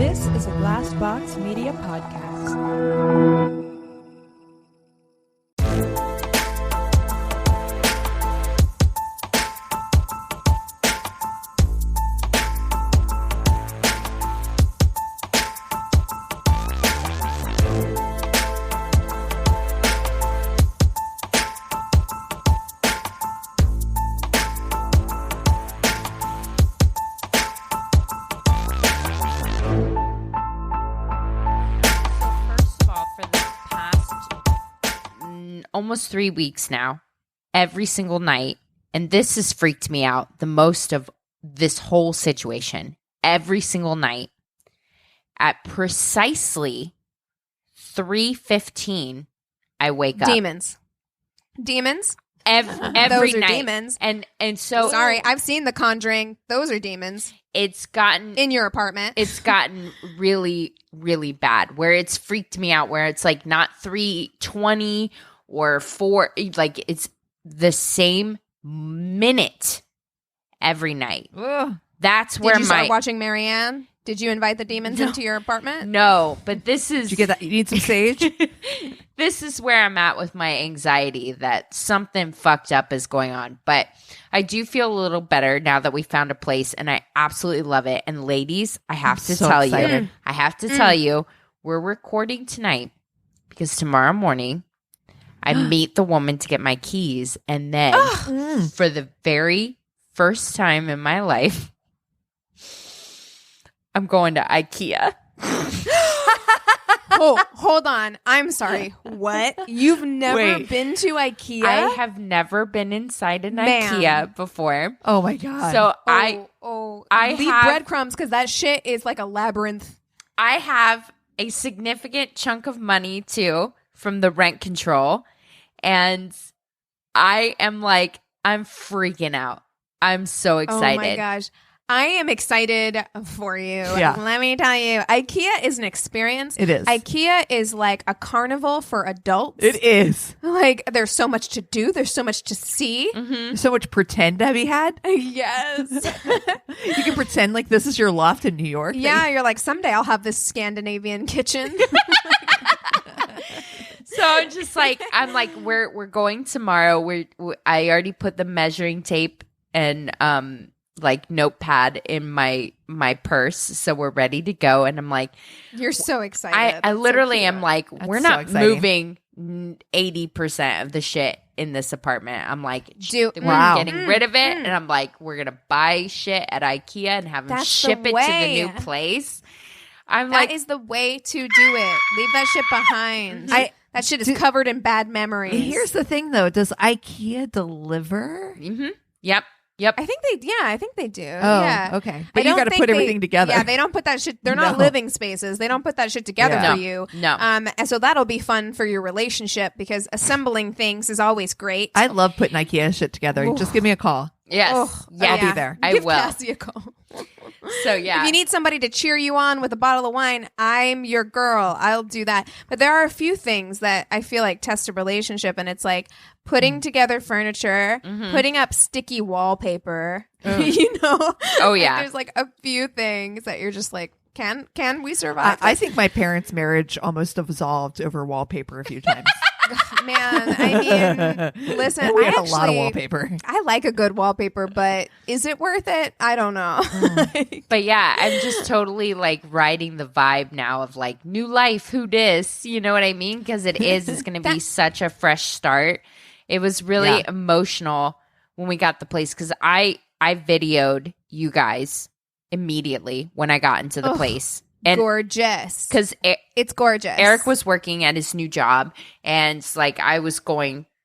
This is a Glass Box Media podcast. Almost 3 weeks now, every single night, and this has freaked me out the most of this whole situation. Every single night at precisely 3:15, I wake up. Demons. Every Those are night. demons. And so Sorry, I've seen The Conjuring. Those are demons it's gotten in your apartment. It's gotten really, really bad. Where it's freaked me out. Where it's like not 3:20 or 4. Like it's the same minute every night. Ugh. That's where Did you start watching Marianne? Did you invite the demons into your apartment? No, but this is. Did you get that? You need some sage? This is where I'm at with my anxiety that something fucked up is going on. But I do feel a little better now that we found a place, and I absolutely love it. And ladies, I have to tell you, we're recording tonight because tomorrow morning I meet the woman to get my keys, and then for the very first time in my life, I'm going to IKEA. Oh, hold on. I'm sorry. What? You've never been to IKEA? I have never been inside an IKEA before. Oh my God. So I leave have breadcrumbs because that shit is like a labyrinth. I have a significant chunk of money too from the rent control, and I am like, I'm freaking out. I'm so excited. Oh my gosh. I am excited for you. Yeah. Let me tell you, IKEA is an experience. It is. IKEA is like a carnival for adults. It is. Like, there's so much to do. There's so much to see. There's so much pretend to be had. Yes. You can pretend like this is your loft in New York. Yeah, you're like, someday I'll have this Scandinavian kitchen. So I'm just like, we're going tomorrow. I already put the measuring tape and like notepad in my purse, so we're ready to go. And I'm like, You're so excited. I literally so am like, That's we're so not exciting. moving 80% of the shit in this apartment. I'm like, we're Wow. getting rid of it, and I'm like, we're gonna buy shit at IKEA and have them That's ship the it to the way. new place. I'm That like, is the way to do it. Leave that shit behind. That shit is covered in bad memories. Here's the thing, though. Does IKEA deliver? yep. I think they do. Oh, Yeah. okay. But I you don't got to think put everything together. Yeah, they don't put that shit. They're not No. living spaces. They don't put that shit together Yeah. for you. No. And so that'll be fun for your relationship because assembling things is always great. I love putting IKEA shit together. Just give me a call. Yes. Oh, Yeah. I'll be there. I Give will. Cassie a call. So yeah. If you need somebody to cheer you on with a bottle of wine, I'm your girl. I'll do that. But there are a few things that I feel like test a relationship, and it's like putting together furniture, putting up sticky wallpaper. You know? Oh, Like, yeah. there's like a few things that you're just like, can we survive? I think my parents' marriage almost dissolved over wallpaper a few times. Man, I mean, listen, We I had actually, a lot of wallpaper. I like a good wallpaper, but is it worth it? I don't know. But yeah, I'm just totally like riding the vibe now of like new life, who dis? You know what I mean? Because it's going to be such a fresh start. It was really emotional when we got the place because I videoed you guys immediately when I got into the place. And gorgeous. because It's gorgeous. Eric was working at his new job, and like I was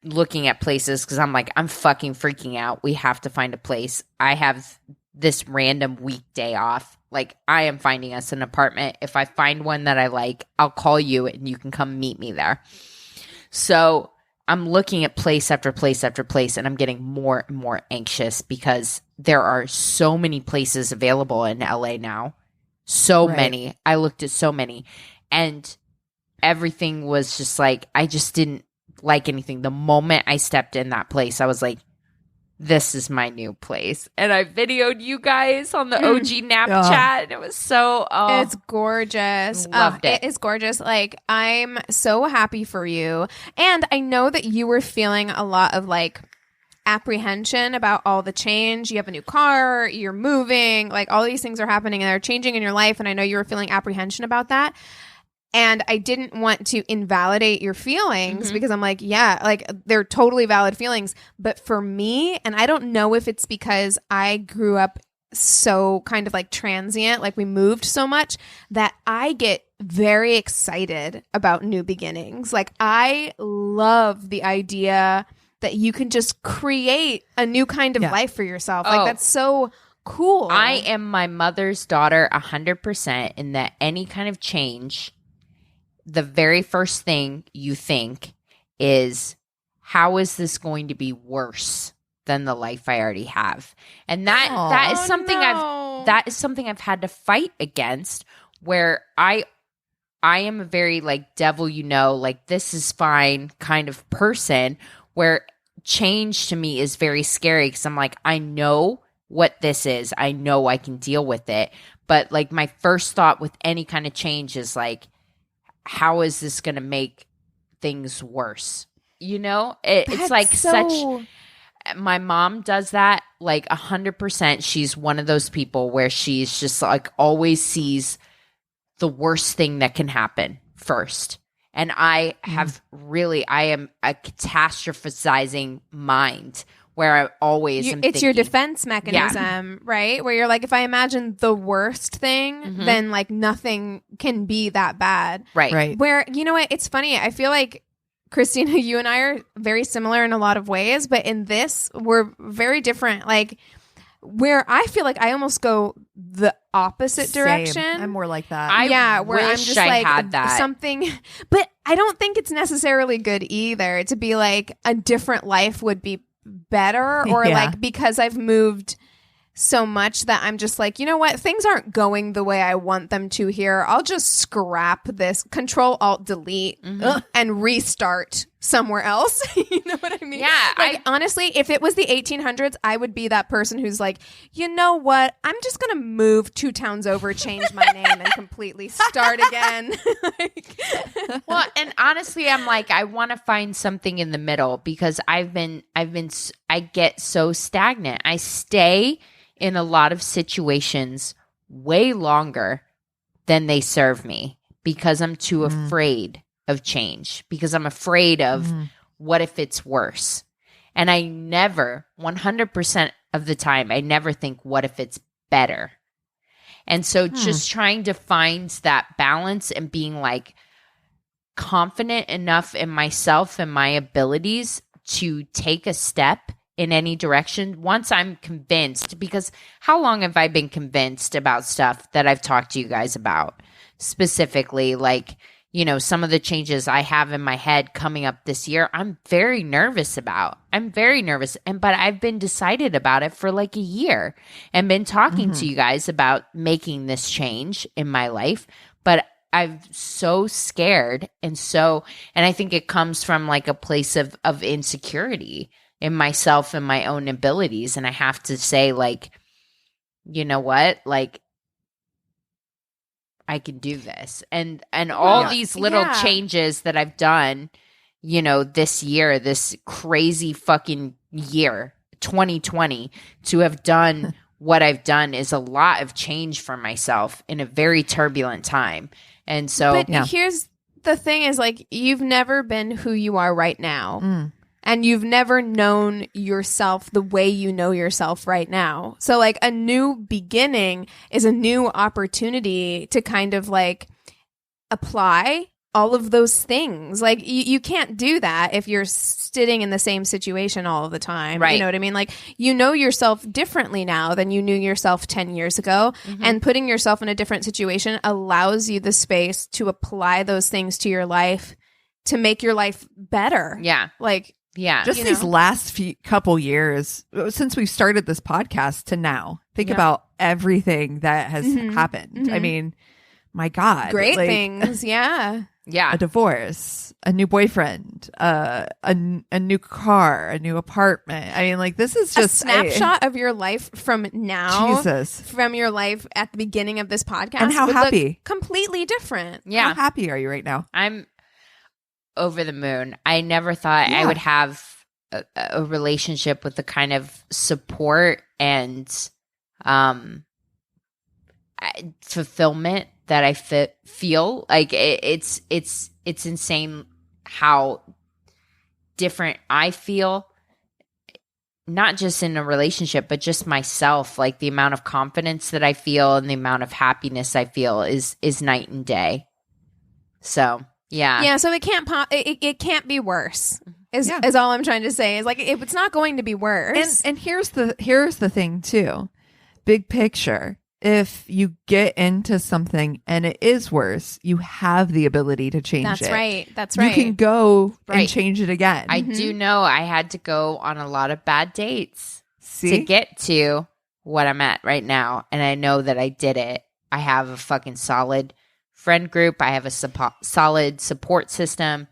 looking at places because I'm like, I'm fucking freaking out. We have to find a place. I have this random weekday off. Like, I am finding us an apartment. If I find one that I like, I'll call you and you can come meet me there. So I'm looking at place after place after place, and I'm getting more and more anxious because there are so many places available in LA now. So many. I looked at so many, and everything was just like, I just didn't like anything. The moment I stepped in that place, I was like, this is my new place. And I videoed you guys on the OG Snapchat. And it was so, it's gorgeous. Loved it. It is gorgeous. Like, I'm so happy for you. And I know that you were feeling a lot of like apprehension about all the change. You have a new car, you're moving, like all these things are happening and they're changing in your life. And I know you were feeling apprehension about that. And I didn't want to invalidate your feelings because I'm like, yeah, like they're totally valid feelings. But for me, and I don't know if it's because I grew up so kind of like transient, like we moved so much that I get very excited about new beginnings. Like I love the idea that you can just create a new kind of life for yourself. Like that's so cool. I am my mother's daughter 100% in that any kind of change, the very first thing you think is, how is this going to be worse than the life I already have? And that is something I've had to fight against, where I am a very like devil, like this is fine kind of person, where change to me is very scary because I'm like, I know what this is. I know I can deal with it. But like my first thought with any kind of change is like, how is this going to make things worse? It's like such. My mom does that like 100%. She's one of those people where she's just like always sees the worst thing that can happen first. And I am a catastrophizing mind where I always am it's your thinking, defense mechanism, right? Where you're like, if I imagine the worst thing, then like nothing can be that bad. Right. Where, you know what? It's funny. I feel like, Christina, you and I are very similar in a lot of ways, but in this, we're very different. Like, where I feel like I almost go the opposite direction. I'm more like that. Where I'm just like had that. Something, but I don't think it's necessarily good either to be like a different life would be better, or like because I've moved so much that I'm just like, you know what, things aren't going the way I want them to here. I'll just scrap this, Control Alt Delete and restart somewhere else. You know what I mean? Yeah. Like honestly, if it was the 1800s, I would be that person who's like, you know what, I'm just gonna move 2 towns over, change my name, and completely start again. Well, and honestly, I'm like, I want to find something in the middle because I get so stagnant. I stay in a lot of situations way longer than they serve me because I'm too afraid of change, because I'm afraid of what if it's worse. And I never, 100% of the time, I never think, what if it's better? And so just trying to find that balance and being like confident enough in myself and my abilities to take a step in any direction once I'm convinced, because how long have I been convinced about stuff that I've talked to you guys about? Specifically, like, some of the changes I have in my head coming up this year, I'm very nervous about. I'm very nervous. But I've been decided about it for like a year and been talking to you guys about making this change in my life. But I'm so scared. And I think it comes from like a place of insecurity in myself and my own abilities. And I have to say, like, you know what? Like, I can do this. And all these little changes that I've done, this year, this crazy fucking year, 2020, to have done what I've done is a lot of change for myself in a very turbulent time. And so, but here's the thing is, like, you've never been who you are right now. And you've never known yourself the way you know yourself right now. So like a new beginning is a new opportunity to kind of like apply all of those things. Like you can't do that if you're sitting in the same situation all of the time. Right. You know what I mean? Like you know yourself differently now than you knew yourself 10 years ago. And putting yourself in a different situation allows you the space to apply those things to your life to make your life better. Yeah. Like, yeah. Just these last couple years, since we started this podcast to now, think about everything that has happened. I mean, my God. Great like, things. Yeah. Yeah. A divorce, a new boyfriend, a new car, a new apartment. I mean, like, this is just a snapshot of your life from now. Jesus. From your life at the beginning of this podcast. And how would happy. look completely different. Yeah. How happy are you right now? I'm over the moon. I never thought I would have a relationship with the kind of support and fulfillment that I feel. Like it's insane how different I feel, not just in a relationship, but just myself. Like the amount of confidence that I feel and the amount of happiness I feel is night and day. So yeah. So it can't it can't be worse. Is all I'm trying to say. Is like it's not going to be worse. And here's the thing too. Big picture. If you get into something and it is worse, you have the ability to change it. That's right. You can go and change it again. I do know I had to go on a lot of bad dates to get to what I'm at right now. And I know that I did it. I have a fucking solid friend group. I have a solid support system.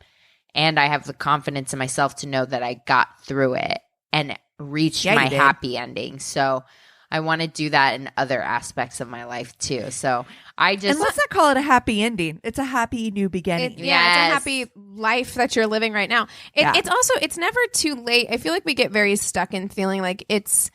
And I have the confidence in myself to know that I got through it and reached my happy ending. So I want to do that in other aspects of my life too. So and let's not call it a happy ending. It's a happy new beginning. It's a happy life that you're living right now. It's also, it's never too late. I feel like we get very stuck in feeling like it's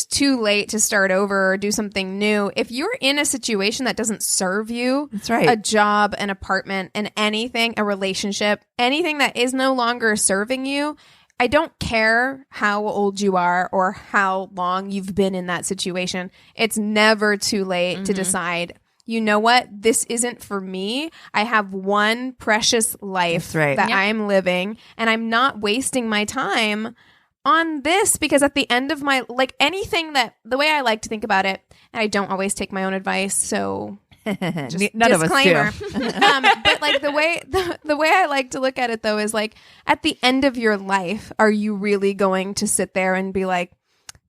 too late to start over or do something new. If you're in a situation that doesn't serve you, that's right. A job, an apartment, and anything, a relationship, anything that is no longer serving you, I don't care how old you are or how long you've been in that situation. It's never too late to decide, you know what? This isn't for me. I have one precious life that I am living, and I'm not wasting my time on this, because at the end of my, like, anything that, the way I like to think about it, and I don't always take my own advice, so just none disclaimer. of us do. But like the way I like to look at it though is like, at the end of your life, are you really going to sit there and be like,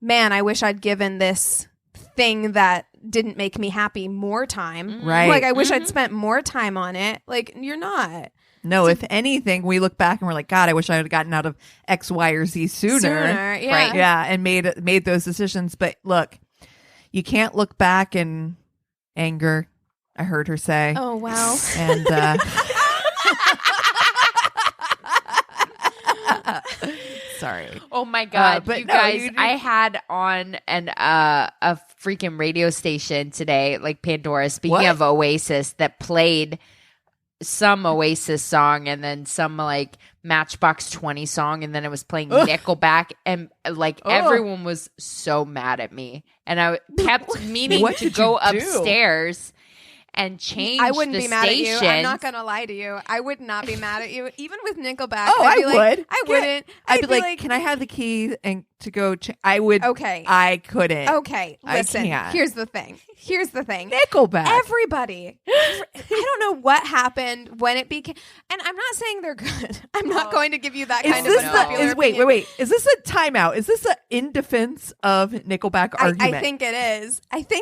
man, I wish I'd given this thing that didn't make me happy more time. Right. Like I wish I'd spent more time on it. Like you're not. No, if anything, we look back and we're like, God, I wish I had gotten out of X, Y, or Z sooner. Yeah. Right. Yeah. And made those decisions. But look, you can't look back in anger. I heard her say. Oh, wow. And sorry. Oh my God. But you no, guys, I had on a freaking radio station today, like Pandora, speaking of Oasis, that played some Oasis song and then some like Matchbox 20 song, and then it was playing Nickelback, and like everyone was so mad at me, and I kept meaning to go upstairs and change. I wouldn't the be mad at you. station. I'm not gonna lie to you. I would not be mad at you, even with Nickelback. Oh, I'd be I like, would. I wouldn't. I'd be like, can I have the key and to go? I would. Okay. I couldn't. Okay. Listen. I can't. Here's the thing. Nickelback. Everybody. I don't know what happened when it became. And I'm not saying they're good. I'm not going to give you that kind of unpopular opinion. Wait. Is this a timeout? Is this a in defense of Nickelback argument? I think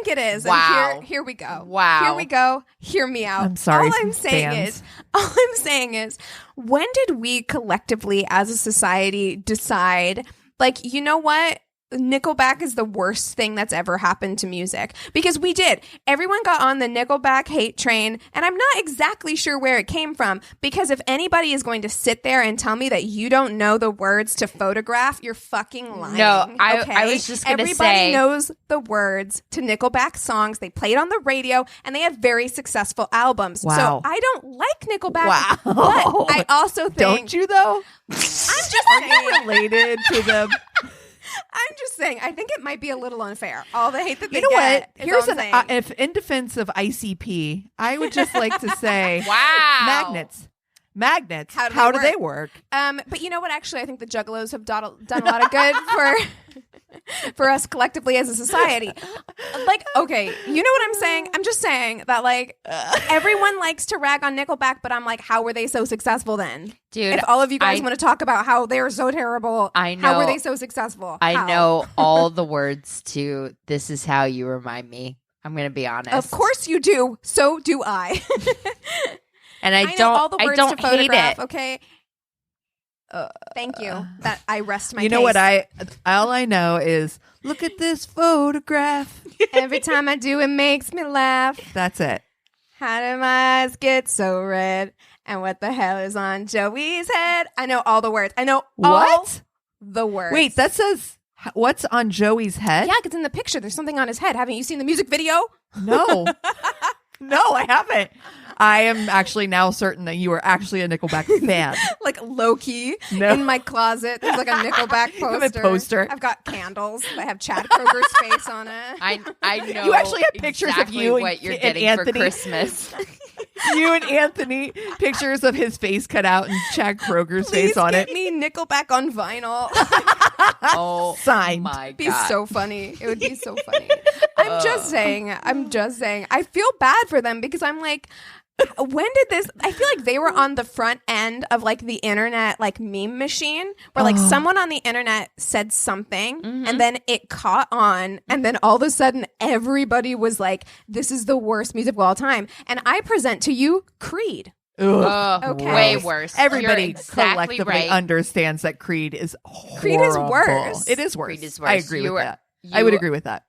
it is. Wow. And here we go. Wow. Here we go. Hear me out. I'm sorry. All I'm saying is, when did we collectively as a society decide, like, you know what? Nickelback is the worst thing that's ever happened to music, because we did. Everyone got on the Nickelback hate train, and I'm not exactly sure where it came from, because if anybody is going to sit there and tell me that you don't know the words to Photograph, you're fucking lying. No, I was just going to say. Everybody knows the words to Nickelback songs. They played on the radio, and they had very successul albums. Wow. So I don't like Nickelback, Wow. but I also think... Don't you, though? I'm just Are you related to them? I'm just saying, I think it might be a little unfair. All the hate that they You know get. what? Here's an if in defense of ICP, I would just like to say, Wow. Magnets. How do they work? But you know what? Actually, I think the Juggalos have done a lot of good for us collectively as a society. Like, okay, you know what I'm saying? I'm just saying that, like, everyone likes to rag on Nickelback, but I'm like, how were they so successful then? Dude, if all of you guys want to talk about how they were so terrible, I know. How were they so successful? I How? know all the words to "This Is How You Remind Me." I'm going to be honest. Of course you do. So do I. And I know all the words don't to photograph, hate it. Okay. Thank you. That I rest my You case. know what all I know is look at this photograph. Every time I do, it makes me laugh. That's it. How did my eyes get so red? And what the hell is on Joey's head? I know all the words. I know all the words. Wait, that says what's on Joey's head? Yeah, because in the picture, there's something on his head. Haven't you seen the music video? No. No, I haven't. I am actually now certain that you are actually a Nickelback fan. Like low key No. in my closet. There's like a Nickelback You have a poster. poster. I've got candles that have Chad Kroger's face on it. I know. You actually have pictures of exactly you what you're and getting Anthony. for Christmas. You and Anthony, pictures of his face cut out and Chad Kroger's Please face on get it. me Nickelback on vinyl. Oh, Signed. my It'd be God. so funny. It would be so funny. I'm just saying. I feel bad for them because I'm like, when did this? I feel like they were on the front end of like the internet, like meme machine, where like someone on the internet said something and then it caught on, and then all of a sudden everybody was like, "This is the worst music of all time." And I present to you Creed. Ugh. Okay. Way worse. Everybody You're exactly collectively right. understands that Creed is horrible. Creed is worse. It is worse. Creed is worse. I agree You with are- that. I would you- agree with that.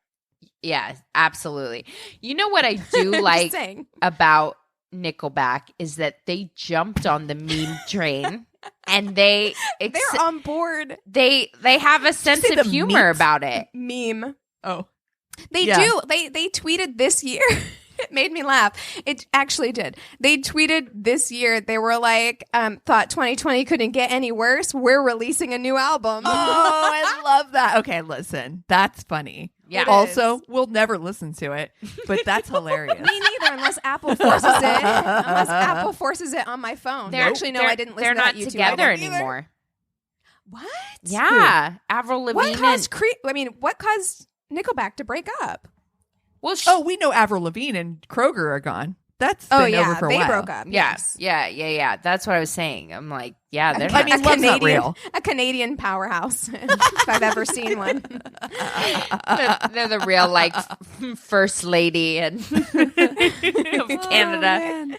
Yeah, absolutely. You know what I do Just like saying. about Nickelback is that they jumped on the meme train and they're on board. they have a sense say of the humor meat? about it. Meme. Oh. They Yeah. do. They tweeted this year. It made me laugh. It actually did. They tweeted this year. They were like, thought 2020 couldn't get any worse. We're releasing a new album. Oh, I love that. Okay, listen. That's funny. Yeah. It Also, is. we'll never listen to it, but that's hilarious. Me neither, unless Apple forces it. Unless Apple forces it on my phone. Actually, no, I didn't listen They're to not that YouTube together album either. anymore. What? Yeah, Avril What Lavigne. caused what caused Nickelback to break up? Well, Oh, we know Avril Lavigne and Kroger are gone. That's been over for a they while. broke up. yes, Yes. yeah. That's what I was saying. I'm like, yeah, they're I not. mean, love's not real. A Canadian powerhouse, if I've ever seen one. they're the real like first lady and of Canada.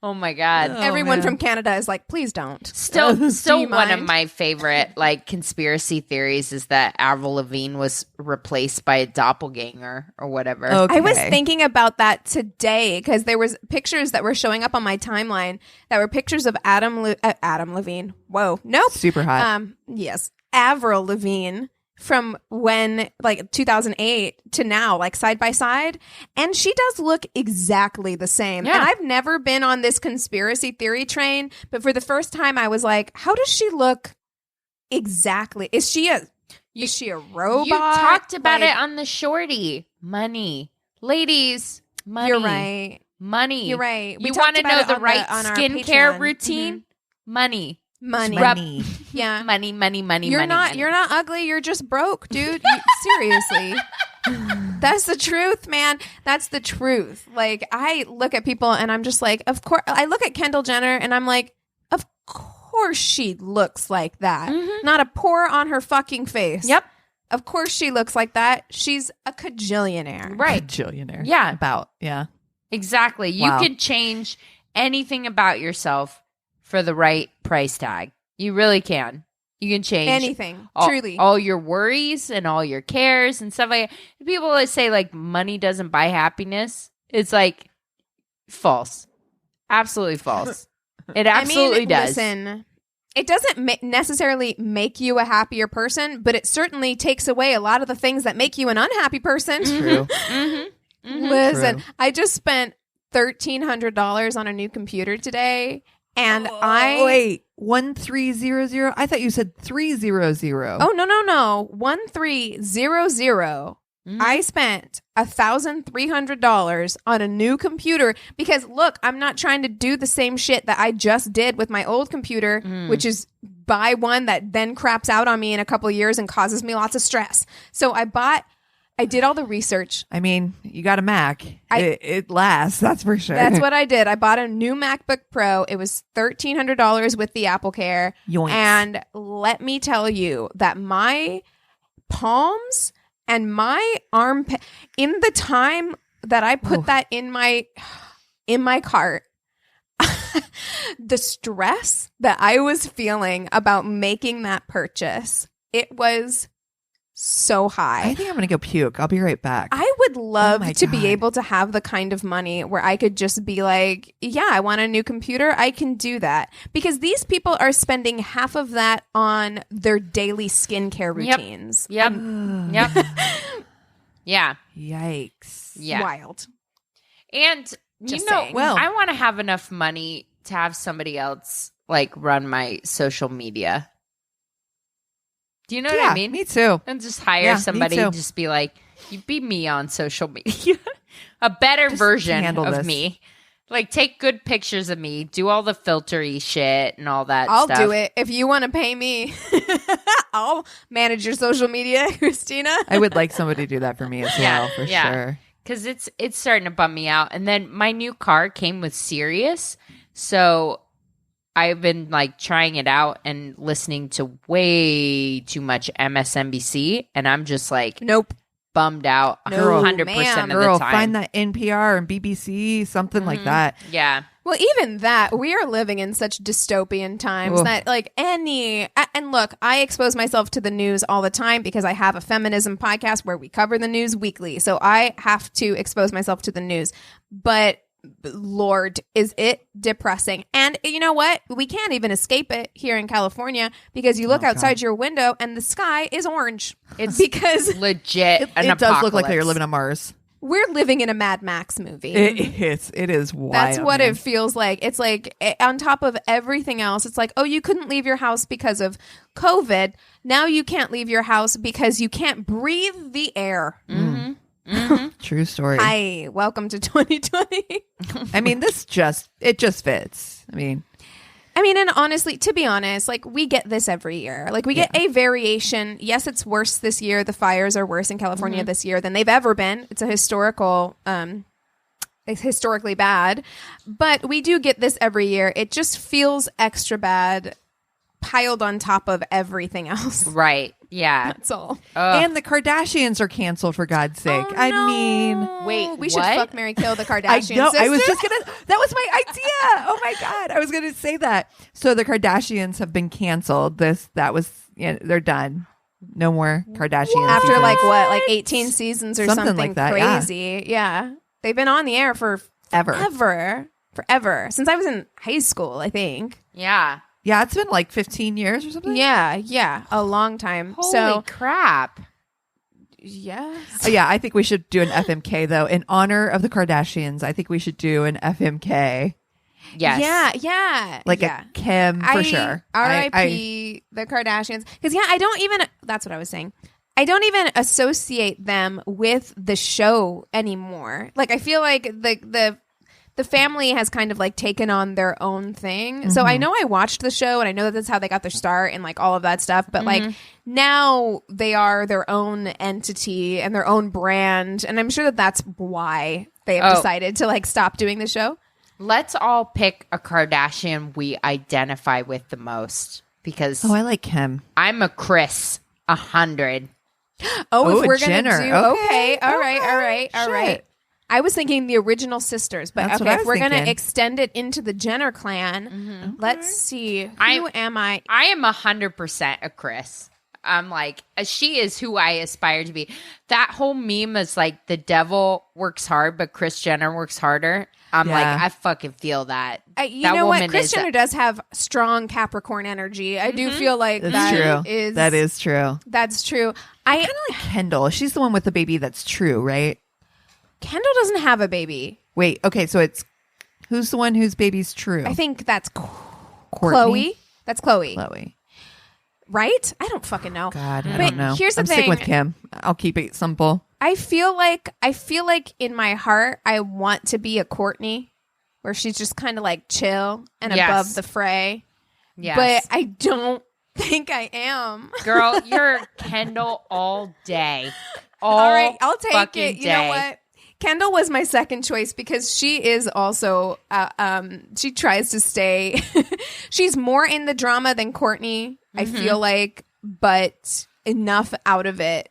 Oh my God. Everyone man. from Canada is like, please don't. Still Do you one of mind? my favorite like conspiracy theories is that Avril Lavigne was replaced by a doppelganger or whatever. Okay. I was thinking about that today because there was pictures that were showing up on my timeline that were pictures of Adam Levine. Whoa, nope. Super hot. Yes, Avril Lavigne from when like 2008 to now, like side by side, and she does look exactly the same. Yeah. And I've never been on this conspiracy theory train, but for the first time, I was like, how does she look exactly? Is she a robot? You talked about Like, it on the shorty. Money. Ladies, money. You're right. Money. You're right. We You talked want to about know it the on right on our skincare Patreon. Mm-hmm. routine? Money. Money. Money. Yeah. Money. You're not money. you're not ugly, you're just broke, dude. Seriously. That's the truth, man. That's the truth. Like I look at people and I'm just like, of course I look at Kendall Jenner and I'm like, of course she looks like that. Not a pore on her fucking face. Yep. Of course she looks like that. She's a cajillionaire. Right. Bajillionaire. Yeah. Yeah. Exactly. You Wow. can change anything about yourself for the right price tag. You really can. You can change Anything. all, Truly. all your worries and all your cares and stuff like that. People always say like money doesn't buy happiness. It's like false. Absolutely false. It absolutely does. Listen, it doesn't necessarily make you a happier person, but it certainly takes away a lot of the things that make you an unhappy person. True. Listen, True. I just spent $1,300 on a new computer today, and Wait, 1300? I thought you said 300. Oh no, 1300. I spent $1,300 on a new computer because look, I'm not trying to do the same shit that I just did with my old computer, which is buy one that then craps out on me in a couple of years and causes me lots of stress. So I did all the research. I mean, you got a Mac. It lasts, that's for sure. That's what I did. I bought a new MacBook Pro. It was $1,300 with the Apple Care. Yoinks. And let me tell you that my palms and my armpit, in the time that I put that in my cart, the stress that I was feeling about making that purchase, it was so high. I think I'm going to go puke. I'll be right back. I would love my to God. be able to have the kind of money where I could just be like, yeah, I want a new computer. I can do that. Because these people are spending half of that on their daily skincare routines. Yep. Yeah. Yikes. Yeah. Wild. And Just saying. Well- I want to have enough money to have somebody else like run my social media. Do you know what I mean? Me too. And just hire Yeah, me somebody too. and just be like, you be me on social media. A better version handle of this. me. Like, take good pictures of me, do all the filtery shit and all that I'll stuff. do it. If you want to pay me, I'll manage your social media, Christina. I would like somebody to do that for me as well, for sure. Because it's starting to bum me out. And then my new car came with Sirius. So I've been like trying it out and listening to way too much MSNBC. And I'm just like Nope. bummed out No, 100% ma'am. of Girl, the time. find that NPR and BBC, something like that. Yeah. Well, even that, we are living in such dystopian times Ugh. that like and look, I expose myself to the news all the time because I have a feminism podcast where we cover the news weekly. So I have to expose myself to the news. But Lord, is it depressing. And you know what? We can't even escape it here in California because you look outside your window and the sky is orange. It's because legit an It does look like apocalypse. you're living on Mars. we're living in a Mad Max movie. It is wild. That's what man. it feels like. It's like on top of everything else, it's like, oh, you couldn't leave your house because of COVID. Now you can't leave your house because you can't breathe the air. True story. Hi, welcome to 2020. I mean, it just fits. I mean, and honestly, to be honest, like we get this every year. Like we get a variation. Yes, it's worse this year. The fires are worse in California this year than they've ever been. It's a it's historically bad, but we do get this every year. It just feels extra bad piled on top of everything else. Right. Yeah. That's all. and the Kardashians are canceled for God's sake. Oh, I no. mean, Wait, we should what? fuck, marry, kill the I Kardashian know. sisters. I was just gonna. That was my idea. Oh my God, I was gonna say that. So the Kardashians have been canceled. They're done. No more Kardashians. After seasons. like 18 seasons or Something something like that, yeah. crazy. Yeah. They've been on the air for Ever. forever. Since I was in high school, I think. Yeah. Yeah, it's been like 15 years or something. Yeah. A long time. Holy So, crap. yes. Oh, yeah, I think we should do an FMK though. In honor of the Kardashians, I think we should do an FMK. Yes. Yeah. Like yeah. a Kim for sure. R.I.P. the Kardashians. Because I don't even. That's what I was saying. I don't even associate them with the show anymore. Like I feel like the family has kind of like taken on their own thing. So I know I watched the show and I know that that's how they got their start and like all of that stuff. But like now they are their own entity and their own brand. And I'm sure that that's why they have decided to like stop doing the show. Let's all pick a Kardashian we identify with the most because I like Kim. I'm a Kris 100. Oh, if a we're going to Jenner. do... Okay. Okay. All right. Shit. I was thinking the original sisters, but That's what okay, I if was we're going to thinking. extend it into the Jenner clan, let's see. Who am I? I am 100% a Kris. I'm like, she is who I aspire to be. That whole meme is like the devil works hard, but Kris Jenner works harder. I'm Yeah. like, I fucking feel that. You That know what? woman Kris is Jenner does have strong Capricorn energy. I do feel like That's true. That is true. That's true. I Kind of like Kendall. She's the one with the baby that's true, right? Kendall doesn't have a baby. Wait, okay, so it's who's the one whose baby's true? I think that's Courtney? Chloe. That's Chloe, Chloe. right? I don't fucking know. God, I But don't know. here's the I'm sticking thing. with Kim. I'll keep it simple. I feel like in my heart I want to be a Courtney, where she's just kind of like chill and Yes. above the fray. Yes. But I don't think I am. Girl, you're Kendall all day. All right, I'll take fucking it. You know day. what? Kendall was my second choice because she is also she tries to stay she's more in the drama than Courtney, I feel like, but enough out of it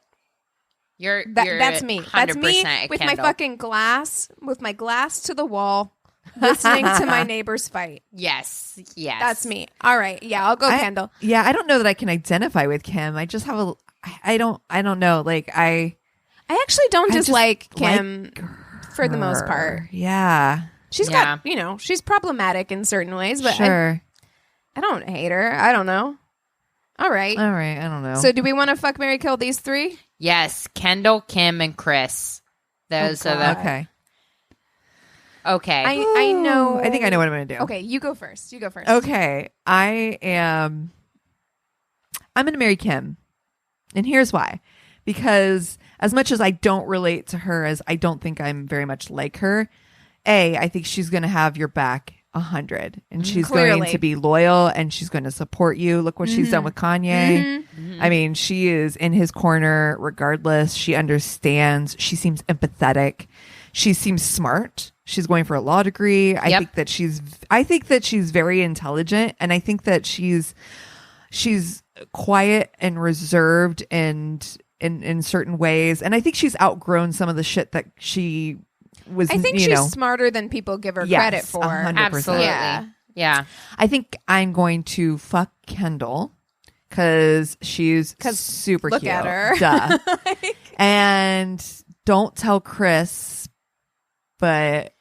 That's me. That's me with my fucking glass, with my glass to the wall, listening to my neighbors fight. Yes. That's me. All right. Yeah, I'll go, Kendall. Yeah, I don't know that I can identify with Kim. I just have I don't know. Like I actually don't dislike Kim for the most part. Yeah. She's got, she's problematic in certain ways, but sure. I don't hate her. I don't know. All right. I don't know. So do we want to fuck, marry, kill these three? Yes. Kendall, Kim, and Kris. Those are the... Okay. Okay. I know. I think I know what I'm going to do. Okay, you go first. Okay. I'm going to marry Kim. And here's why. Because as much as I don't relate to her, as I don't think I'm very much like her, I think she's going to have your back 100, and she's going to be loyal, and she's going to support you. Look what she's done with Kanye. I mean, she is in his corner regardless. She understands. She seems empathetic. She seems smart. She's going for a law degree. I think that she's very intelligent, and I think that she's quiet and reserved and in certain ways, and I think she's outgrown some of the shit that she was. I think she's smarter than people give her credit for. 100%. Absolutely. Yeah. I think I'm going to fuck Kendall because she's super look cute. At her. Duh. And don't tell Kris, but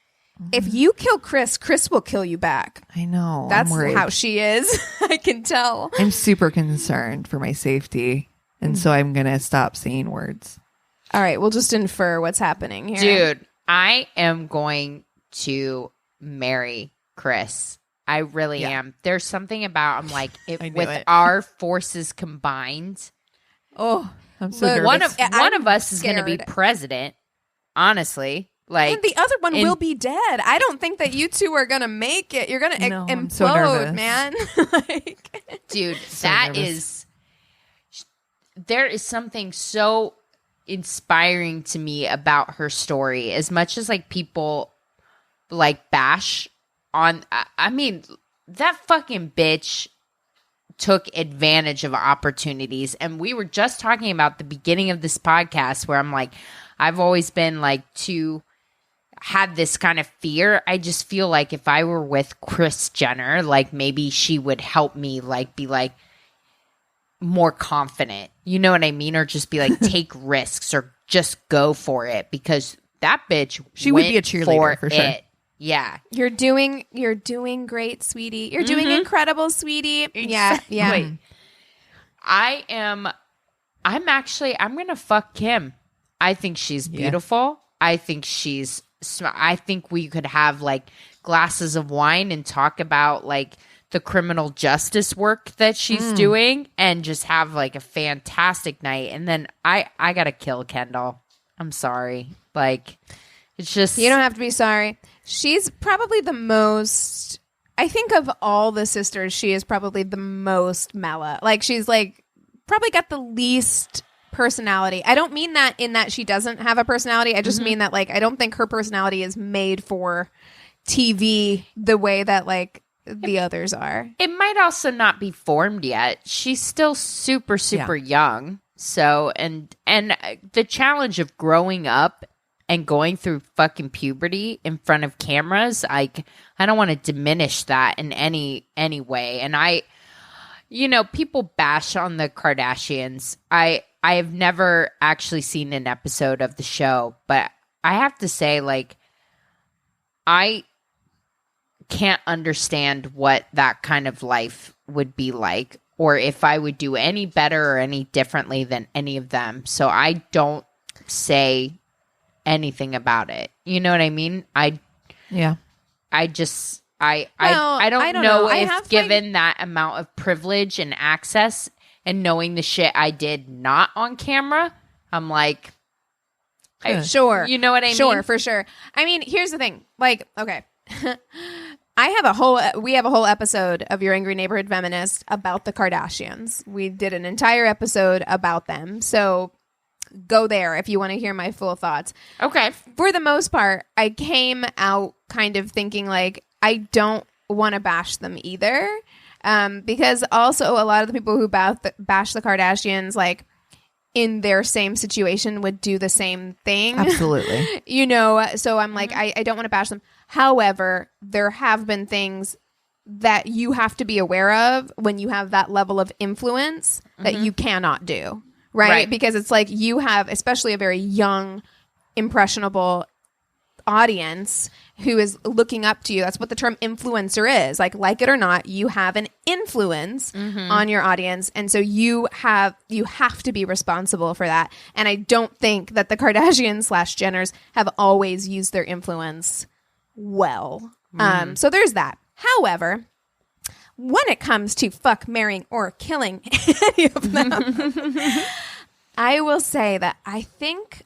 if you kill Kris will kill you back. I know. That's how she is. I can tell. I'm super concerned for my safety, and so I'm going to stop saying words. All right, we'll just infer what's happening here. Dude, I am going to marry Kris. I really am. There's something about, I'm like, with our forces combined. Oh, I'm so nervous. One of us is going to be president, honestly. Like, and the other one will be dead. I don't think that you two are going to make it. You're going to implode, so man. Dude, so there is something so inspiring to me about her story. As much as like people like bash on, I mean, that fucking bitch took advantage of opportunities. And we were just talking about the beginning of this podcast where I'm like, I've always been like had this kind of fear. I just feel like if I were with Kris Jenner, like maybe she would help me like be like more confident. You know what I mean? Or just be like take risks or just go for it, because that bitch would be a cheerleader for sure. Yeah. You're doing great, sweetie. You're doing incredible, sweetie. Exactly. Yeah. I'm going to fuck Kim. I think she's beautiful. I think I think we could have like glasses of wine and talk about like the criminal justice work that she's doing and just have like a fantastic night. And then I got to kill Kendall. I'm sorry. Like, it's just... You don't have to be sorry. She's probably the most... I think of all the sisters, she is probably the most mellow. Like, she's like probably got the least personality. I don't mean that in that she doesn't have a personality. I just mean that like I don't think her personality is made for TV the way that like the others are. It might also not be formed yet. She's still super young. So and the challenge of growing up and going through fucking puberty in front of cameras, I don't want to diminish that in any way. And people bash on the Kardashians. I have never actually seen an episode of the show, but I have to say, like, I can't understand what that kind of life would be like, or if I would do any better or any differently than any of them. So I don't say anything about it. You know what I mean? I don't know if given that amount of privilege and access and knowing the shit I did not on camera, I'm like, sure. You know what I mean? Sure, for sure. I mean, here's the thing. Like, okay. we have a whole episode of Your Angry Neighborhood Feminist about the Kardashians. We did an entire episode about them. So go there if you want to hear my full thoughts. Okay. For the most part, I came out kind of thinking like, I don't want to bash them either. Because also a lot of the people who bash the Kardashians, like, in their same situation would do the same thing. Absolutely. So I'm like, I don't want to bash them. However, there have been things that you have to be aware of when you have that level of influence that you cannot do, right? Because it's like you have, especially a very young, impressionable audience who is looking up to you. That's what the term influencer is. Like it or not, you have an influence on your audience. And so you have to be responsible for that. And I don't think that the Kardashians / Jenners have always used their influence well. So there's that. However, when it comes to fuck, marrying, or killing any of them, I will say that I think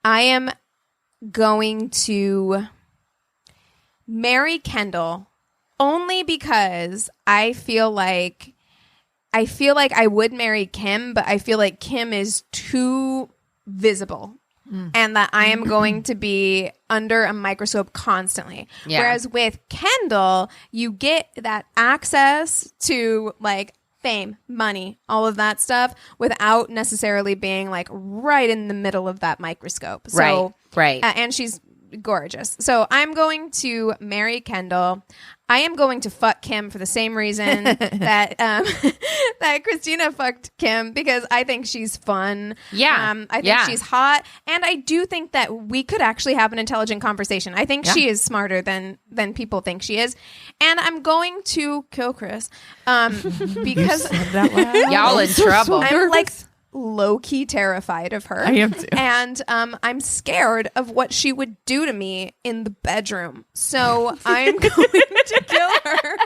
I am going to marry Kendall only because I feel like I would marry Kim, but I feel like Kim is too visible. And that I am going to be under a microscope constantly. Yeah. Whereas with Kendall, you get that access to like fame, money, all of that stuff without necessarily being like right in the middle of that microscope. So, right. And she's gorgeous. So I'm going to marry Kendall. I am going to fuck Kim for the same reason that that Christina fucked Kim, because I think she's fun. Yeah. I think she's hot. And I do think that we could actually have an intelligent conversation. I think she is smarter than people think she is. And I'm going to kill Kris because y'all in trouble. I'm like low-key terrified of her. I am too. And I'm scared of what she would do to me in the bedroom. So I'm going to kill her.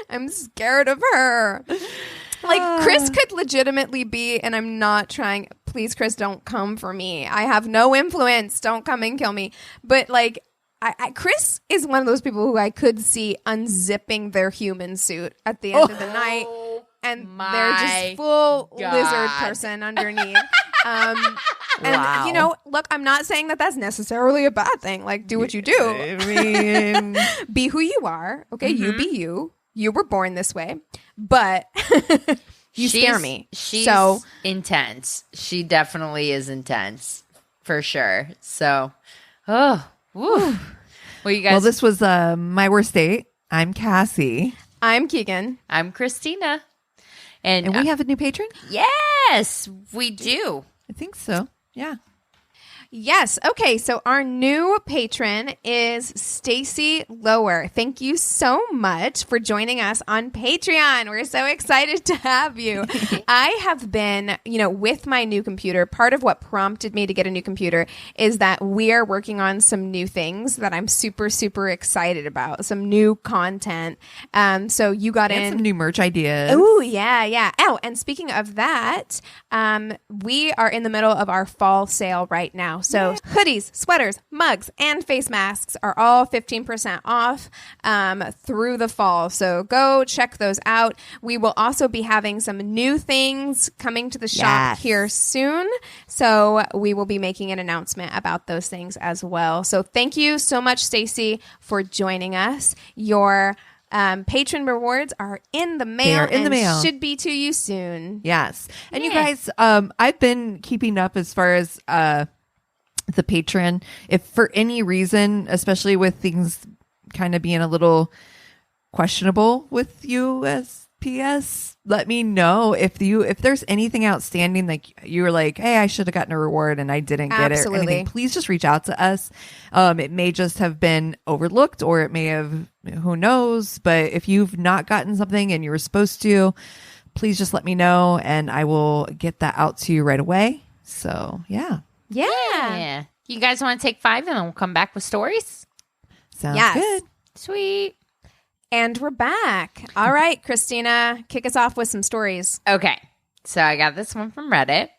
I'm scared of her. Like, Kris could legitimately be, and I'm not trying, please, Kris, don't come for me. I have no influence. Don't come and kill me. But, like, Kris is one of those people who I could see unzipping their human suit at the end of the night. And they're just full lizard person underneath. And, look, I'm not saying that that's necessarily a bad thing. Like, do what you do. I mean, be who you are. Okay, you be you. You were born this way. But she's scare me. She's intense. She definitely is intense. For sure. So, Well, you guys. Well, this was My Worst Date. I'm Cassie. I'm Keegan. I'm Christina. And we have a new patron? Yes, we do. I think so. Yeah. Yes. Okay. So our new patron is Stacy Lower. Thank you so much for joining us on Patreon. We're so excited to have you. I have been, with my new computer, part of what prompted me to get a new computer is that we are working on some new things that I'm super, super excited about. Some new content. So you got in some new merch ideas. Oh, yeah, yeah. Oh, and speaking of that, we are in the middle of our fall sale right now. So hoodies, sweaters, mugs, and face masks are all 15% off through the fall. So go check those out. We will also be having some new things coming to the shop here soon. So we will be making an announcement about those things as well. So thank you so much, Stacy, for joining us. Your patron rewards are in the mail. They are in the mail. Should be to you soon. Yes. And you guys, I've been keeping up as far as the patron. If for any reason, especially with things kind of being a little questionable with USPS, let me know if there's anything outstanding, like you were like, hey, I should have gotten a reward and I didn't get it or anything. Please just reach out to us. It may just have been overlooked, or it may have, who knows, but if you've not gotten something and you were supposed to, please just let me know and I will get that out to you right away. So yeah. You guys want to take 5 and then we'll come back with stories? Sounds good. Sweet. And we're back. All right, Christina, kick us off with some stories. Okay. So I got this one from Reddit.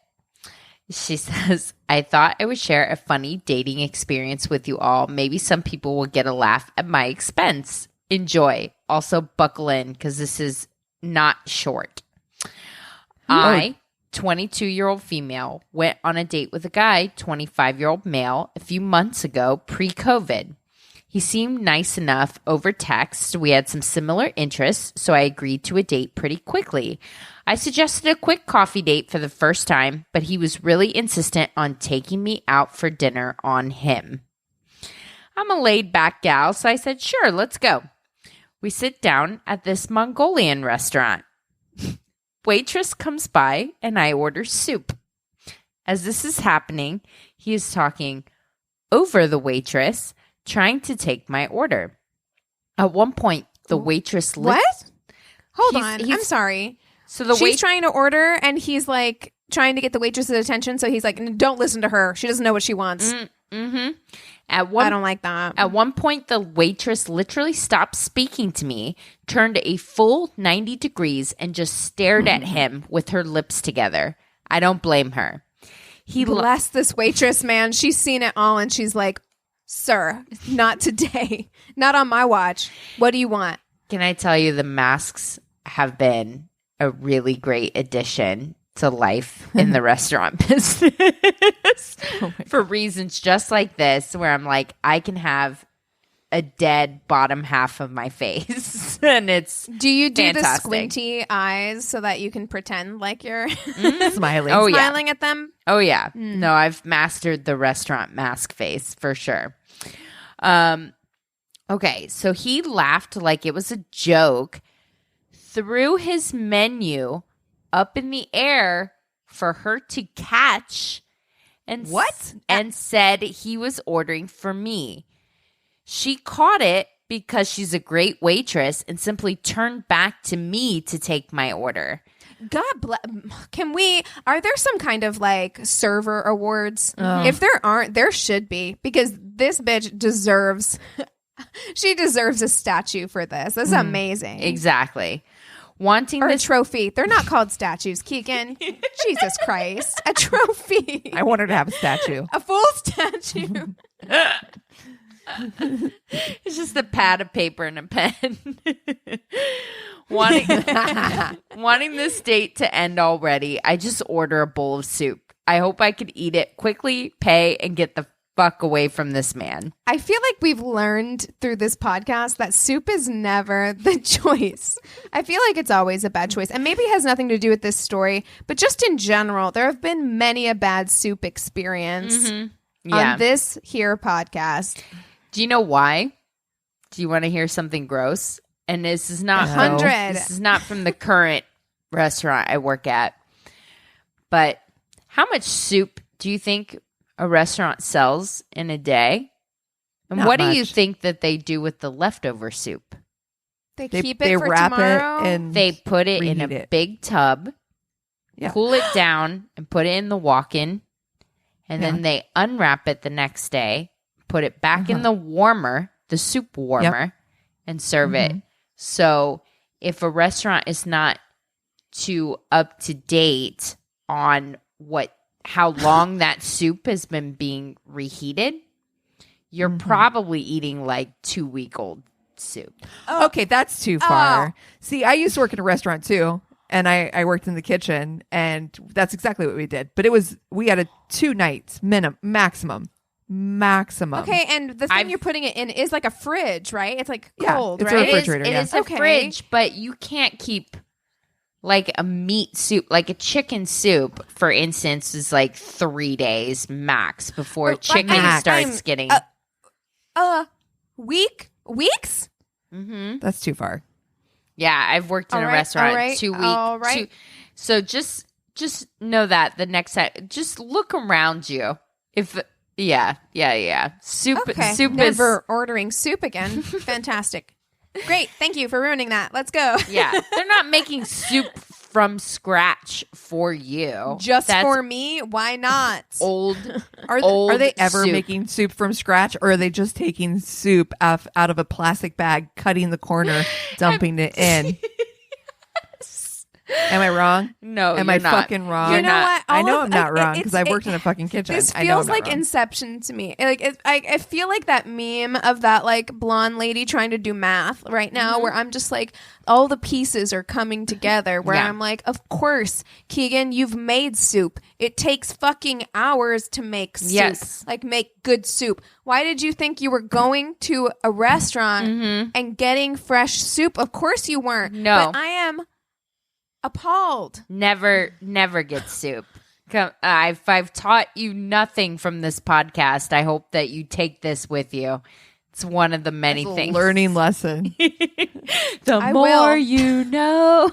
She says, I thought I would share a funny dating experience with you all. Maybe some people will get a laugh at my expense. Enjoy. Also buckle in because this is not short. I, 22-year-old female, went on a date with a guy, 25-year-old male, a few months ago, pre-COVID. He seemed nice enough over text. We had some similar interests, so I agreed to a date pretty quickly. I suggested a quick coffee date for the first time, but he was really insistent on taking me out for dinner on him. I'm a laid-back gal, so I said, sure, let's go. We sit down at this Mongolian restaurant. Waitress comes by, and I order soup. As this is happening, he is talking over the waitress, trying to take my order. At one point, the waitress... What? Hold on. I'm sorry. So she's trying to order, and he's like trying to get the waitress's attention, so he's like, don't listen to her. She doesn't know what she wants. Mm-hmm. I don't like that. At one point, the waitress literally stopped speaking to me, turned a full 90 degrees, and just stared at him with her lips together. I don't blame her. He bless this waitress, man. She's seen it all, and she's like, sir, not today. Not on my watch. What do you want? Can I tell you, the masks have been a really great addition to life in the restaurant business for reasons just like this, where I'm like, I can have a dead bottom half of my face and it's do you do fantastic. The squinty eyes so that you can pretend like you're smiling smiling at them? Oh yeah. No, I've mastered the restaurant mask face for sure. Okay, so he laughed like it was a joke, threw his menu up in the air for her to catch, and and said he was ordering for me. She caught it because she's a great waitress and simply turned back to me to take my order. God bless. Are there some kind of like server awards? If there aren't, there should be, because this bitch deserves she deserves a statue for this. That's amazing. Exactly. Wanting or this a trophy. They're not called statues, Keegan. Jesus Christ. A trophy. I want her to have a statue. A full statue. It's just a pad of paper and a pen. Wanting this date to end already, I just order a bowl of soup. I hope I could eat it quickly, pay, and get the fuck away from this man. I feel like we've learned through this podcast that soup is never the choice. I feel like it's always a bad choice. And maybe it has nothing to do with this story, but just in general, there have been many a bad soup experience on this here podcast. Do you know why? Do you want to hear something gross? And this is not 100. This is not from the current restaurant I work at. But how much soup do you think a restaurant sells in a day? And Not what much. do you think that they do with the leftover soup? They keep it for wrap tomorrow. it and They put it in reheat a it. big tub, cool it down, and put it in the walk-in. And then they unwrap it the next day, put it back in the warmer, the soup warmer, and serve it. So if a restaurant is not too up to date on how long that soup has been being reheated, you're probably eating like 2-week-old soup. Okay, that's too far. See, I used to work in a restaurant too, and I worked in the kitchen, and that's exactly what we did. But we had 2 nights maximum. Okay, and the thing you're putting it in is like a fridge, right? It's like cold, it's a right? refrigerator. It is a fridge, but you can't keep like a meat soup, like a chicken soup, for instance, is like 3 days max before chicken starts getting. Weeks? That's too far. Yeah, I've worked in a restaurant 2 weeks. All right. So just know that the next time, just look around you. If soup Never ordering soup again. Fantastic. Great. Thank you for ruining that. Let's go. They're not making soup from scratch for you. Just for me? Why not? Are they ever making soup from scratch, or are they just taking soup out of a plastic bag, cutting the corner, dumping it in? Am I wrong? No, Am you're I not. fucking wrong? You're You know not. what? I know All I'm not wrong because I've it- worked in a fucking kitchen. This I know feels I'm not like wrong. Inception to me. Like I feel like that meme of that like blonde lady trying to do math right now, where I'm just like, all the pieces are coming together. Where Yeah. I'm like, of course, Keegan, you've made soup. It takes fucking hours to make soup. Yes. Like make good soup. Why did you think you were going to a restaurant and getting fresh soup? Of course you weren't. No. But I am appalled. Never get soup. I've taught you nothing from this podcast. I hope that you take this with you. It's one of the many It's a things. learning lesson. The I more will. you know.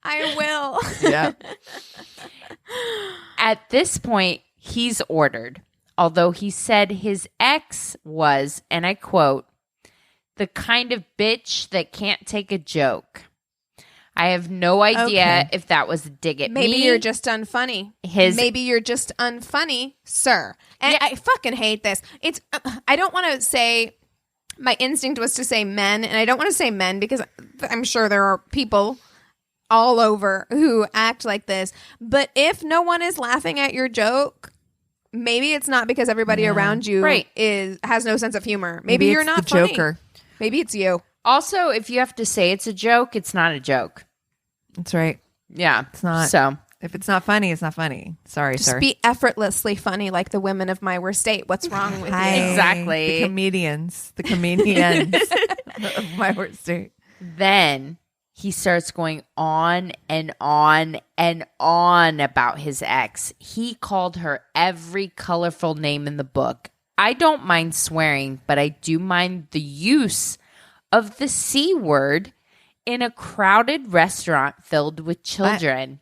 I will. Yeah. At this point, he's ordered, although he said his ex was, and I quote, the kind of bitch that can't take a joke. I have no idea Okay. if that was a dig at Maybe me. you're just unfunny. Maybe you're just unfunny, sir. And I fucking hate this. It's I don't want to say my instinct was to say men, and I don't want to say men because I'm sure there are people all over who act like this. But if no one is laughing at your joke, maybe it's not because everybody around you Right. has no sense of humor. Maybe you're it's not the funny. Joker. Maybe it's you. Also, if you have to say it's a joke, it's not a joke. That's right. Yeah. It's not. So, If it's not funny, it's not funny. Sorry, Just sir. be effortlessly funny like the women of my worst state. What's wrong with Hi. you? Exactly. The comedians. The comedians of my worst state. then he starts going on and on and on about his ex. He called her every colorful name in the book. I don't mind swearing, but I do mind the use of the C word in a crowded restaurant filled with children.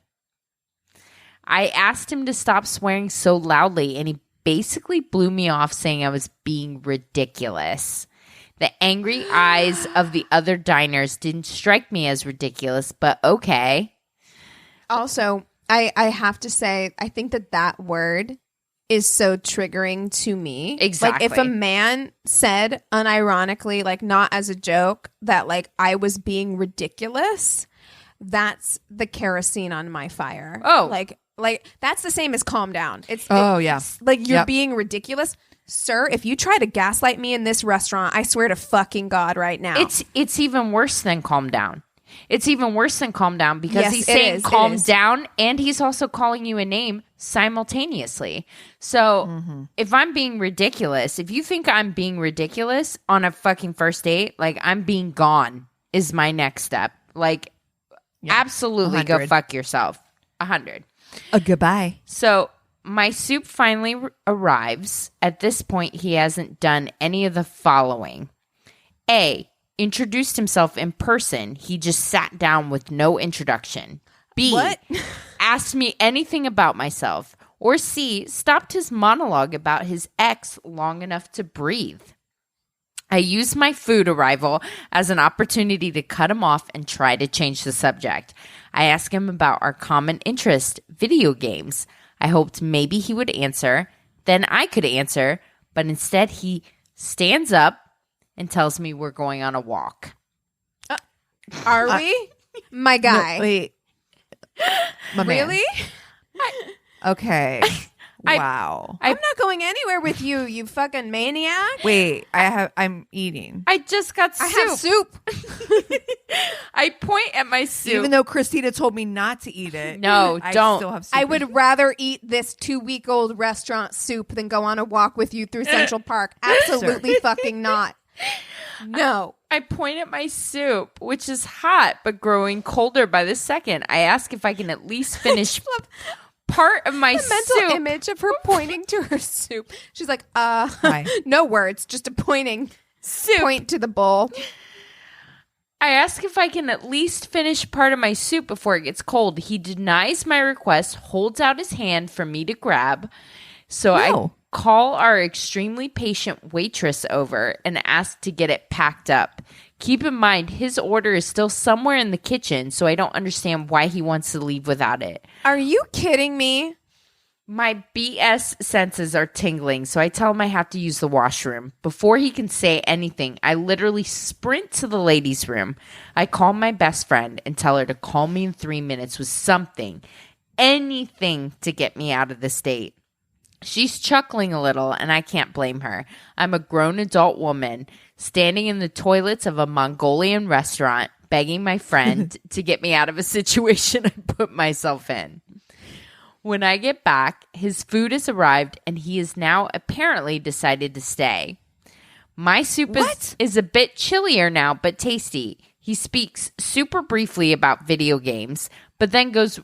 I asked him to stop swearing so loudly, and he basically blew me off saying I was being ridiculous. The angry eyes of the other diners didn't strike me as ridiculous, but okay. Also, I have to say, I think that word is so triggering to me. Exactly. Like if a man said unironically, like not as a joke, that like I was being ridiculous, that's the kerosene on my fire. Oh. Like that's the same as calm down. Oh, yeah. Like you're Yep. being ridiculous. Sir, if you try to gaslight me in this restaurant, I swear to fucking God right now. It's even worse than calm down. It's even worse than calm down because Yes, he's it saying is, it calm is. down and he's also calling you a name simultaneously. So if I'm being ridiculous, if you think I'm being ridiculous on a fucking first date, like I'm being gone is my next step. Like absolutely go 100. fuck yourself. 100. A goodbye. So my soup finally arrives. At this point, he hasn't done any of the following. A, introduced himself in person. He just sat down with no introduction. B, What? asked me anything about myself. Or C, stopped his monologue about his ex long enough to breathe. I used my food arrival as an opportunity to cut him off and try to change the subject. I asked him about our common interest, video games. I hoped maybe he would answer, then I could answer, but instead he stands up and tells me we're going on a walk. Are we? My guy. No, wait. My man. Really? Okay. I- Wow. I'm not going anywhere with you, you fucking maniac. Wait, I'm eating. I just got soup. I have soup. I point at my soup. Even though Christina told me not to eat it. No, I don't. still have soup. I would rather eat this 2-week-old restaurant soup than go on a walk with you through Central Park. Absolutely fucking not. No. I point at my soup, which is hot but growing colder by the second. I ask if I can at least finish part of my The mental soup. image of her pointing to her soup. She's like, Why? no words, just a pointing. Soup. Point to the bowl. I ask if I can at least finish part of my soup before it gets cold. He denies my request, holds out his hand for me to grab. So I No. call our extremely patient waitress over and ask to get it packed up. Keep in mind, his order is still somewhere in the kitchen, so I don't understand why he wants to leave without it. Are you kidding me? My BS senses are tingling, so I tell him I have to use the washroom. Before he can say anything, I literally sprint to the ladies' room. I call my best friend and tell her to call me in 3 minutes with something, anything to get me out of this date. She's chuckling a little, and I can't blame her. I'm a grown adult woman standing in the toilets of a Mongolian restaurant, begging my friend to get me out of a situation I put myself in. When I get back, his food has arrived, and he has now apparently decided to stay. My soup is a bit chillier now, but tasty. He speaks super briefly about video games, but then goes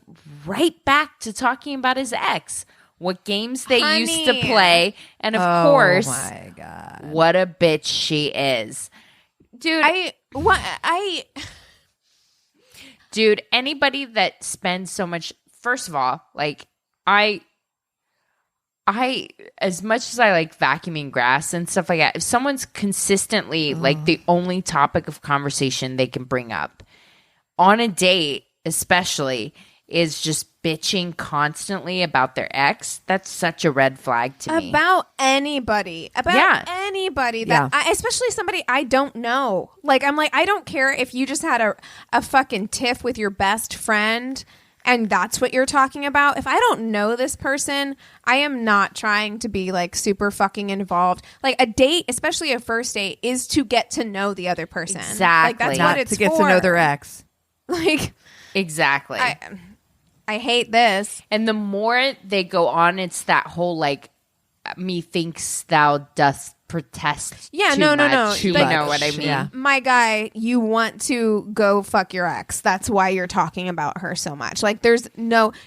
right back to talking about his ex, what games they used to play, and of course, my God, what a bitch she is. Dude, dude, anybody that spends so much, first of all, like, I as much as I like vacuuming grass and stuff like that, if someone's consistently like the only topic of conversation they can bring up on a date, especially, is just bitching constantly about their ex, that's such a red flag to me. About anybody that especially somebody I don't know. Like, I'm like, I don't care if you just had a fucking tiff with your best friend and that's what you're talking about. If I don't know this person, I am not trying to be like super fucking involved. Like, a date, especially a first date, is to get to know the other person. Exactly. Like, that's not what it's to get for. to know their ex. Like, Exactly. I hate this. And the more they go on, it's that whole like, methinks thou dost protest. Yeah, too no. much. You Like, know what I mean? Yeah. My guy, you want to go fuck your ex. That's why you're talking about her so much. Like,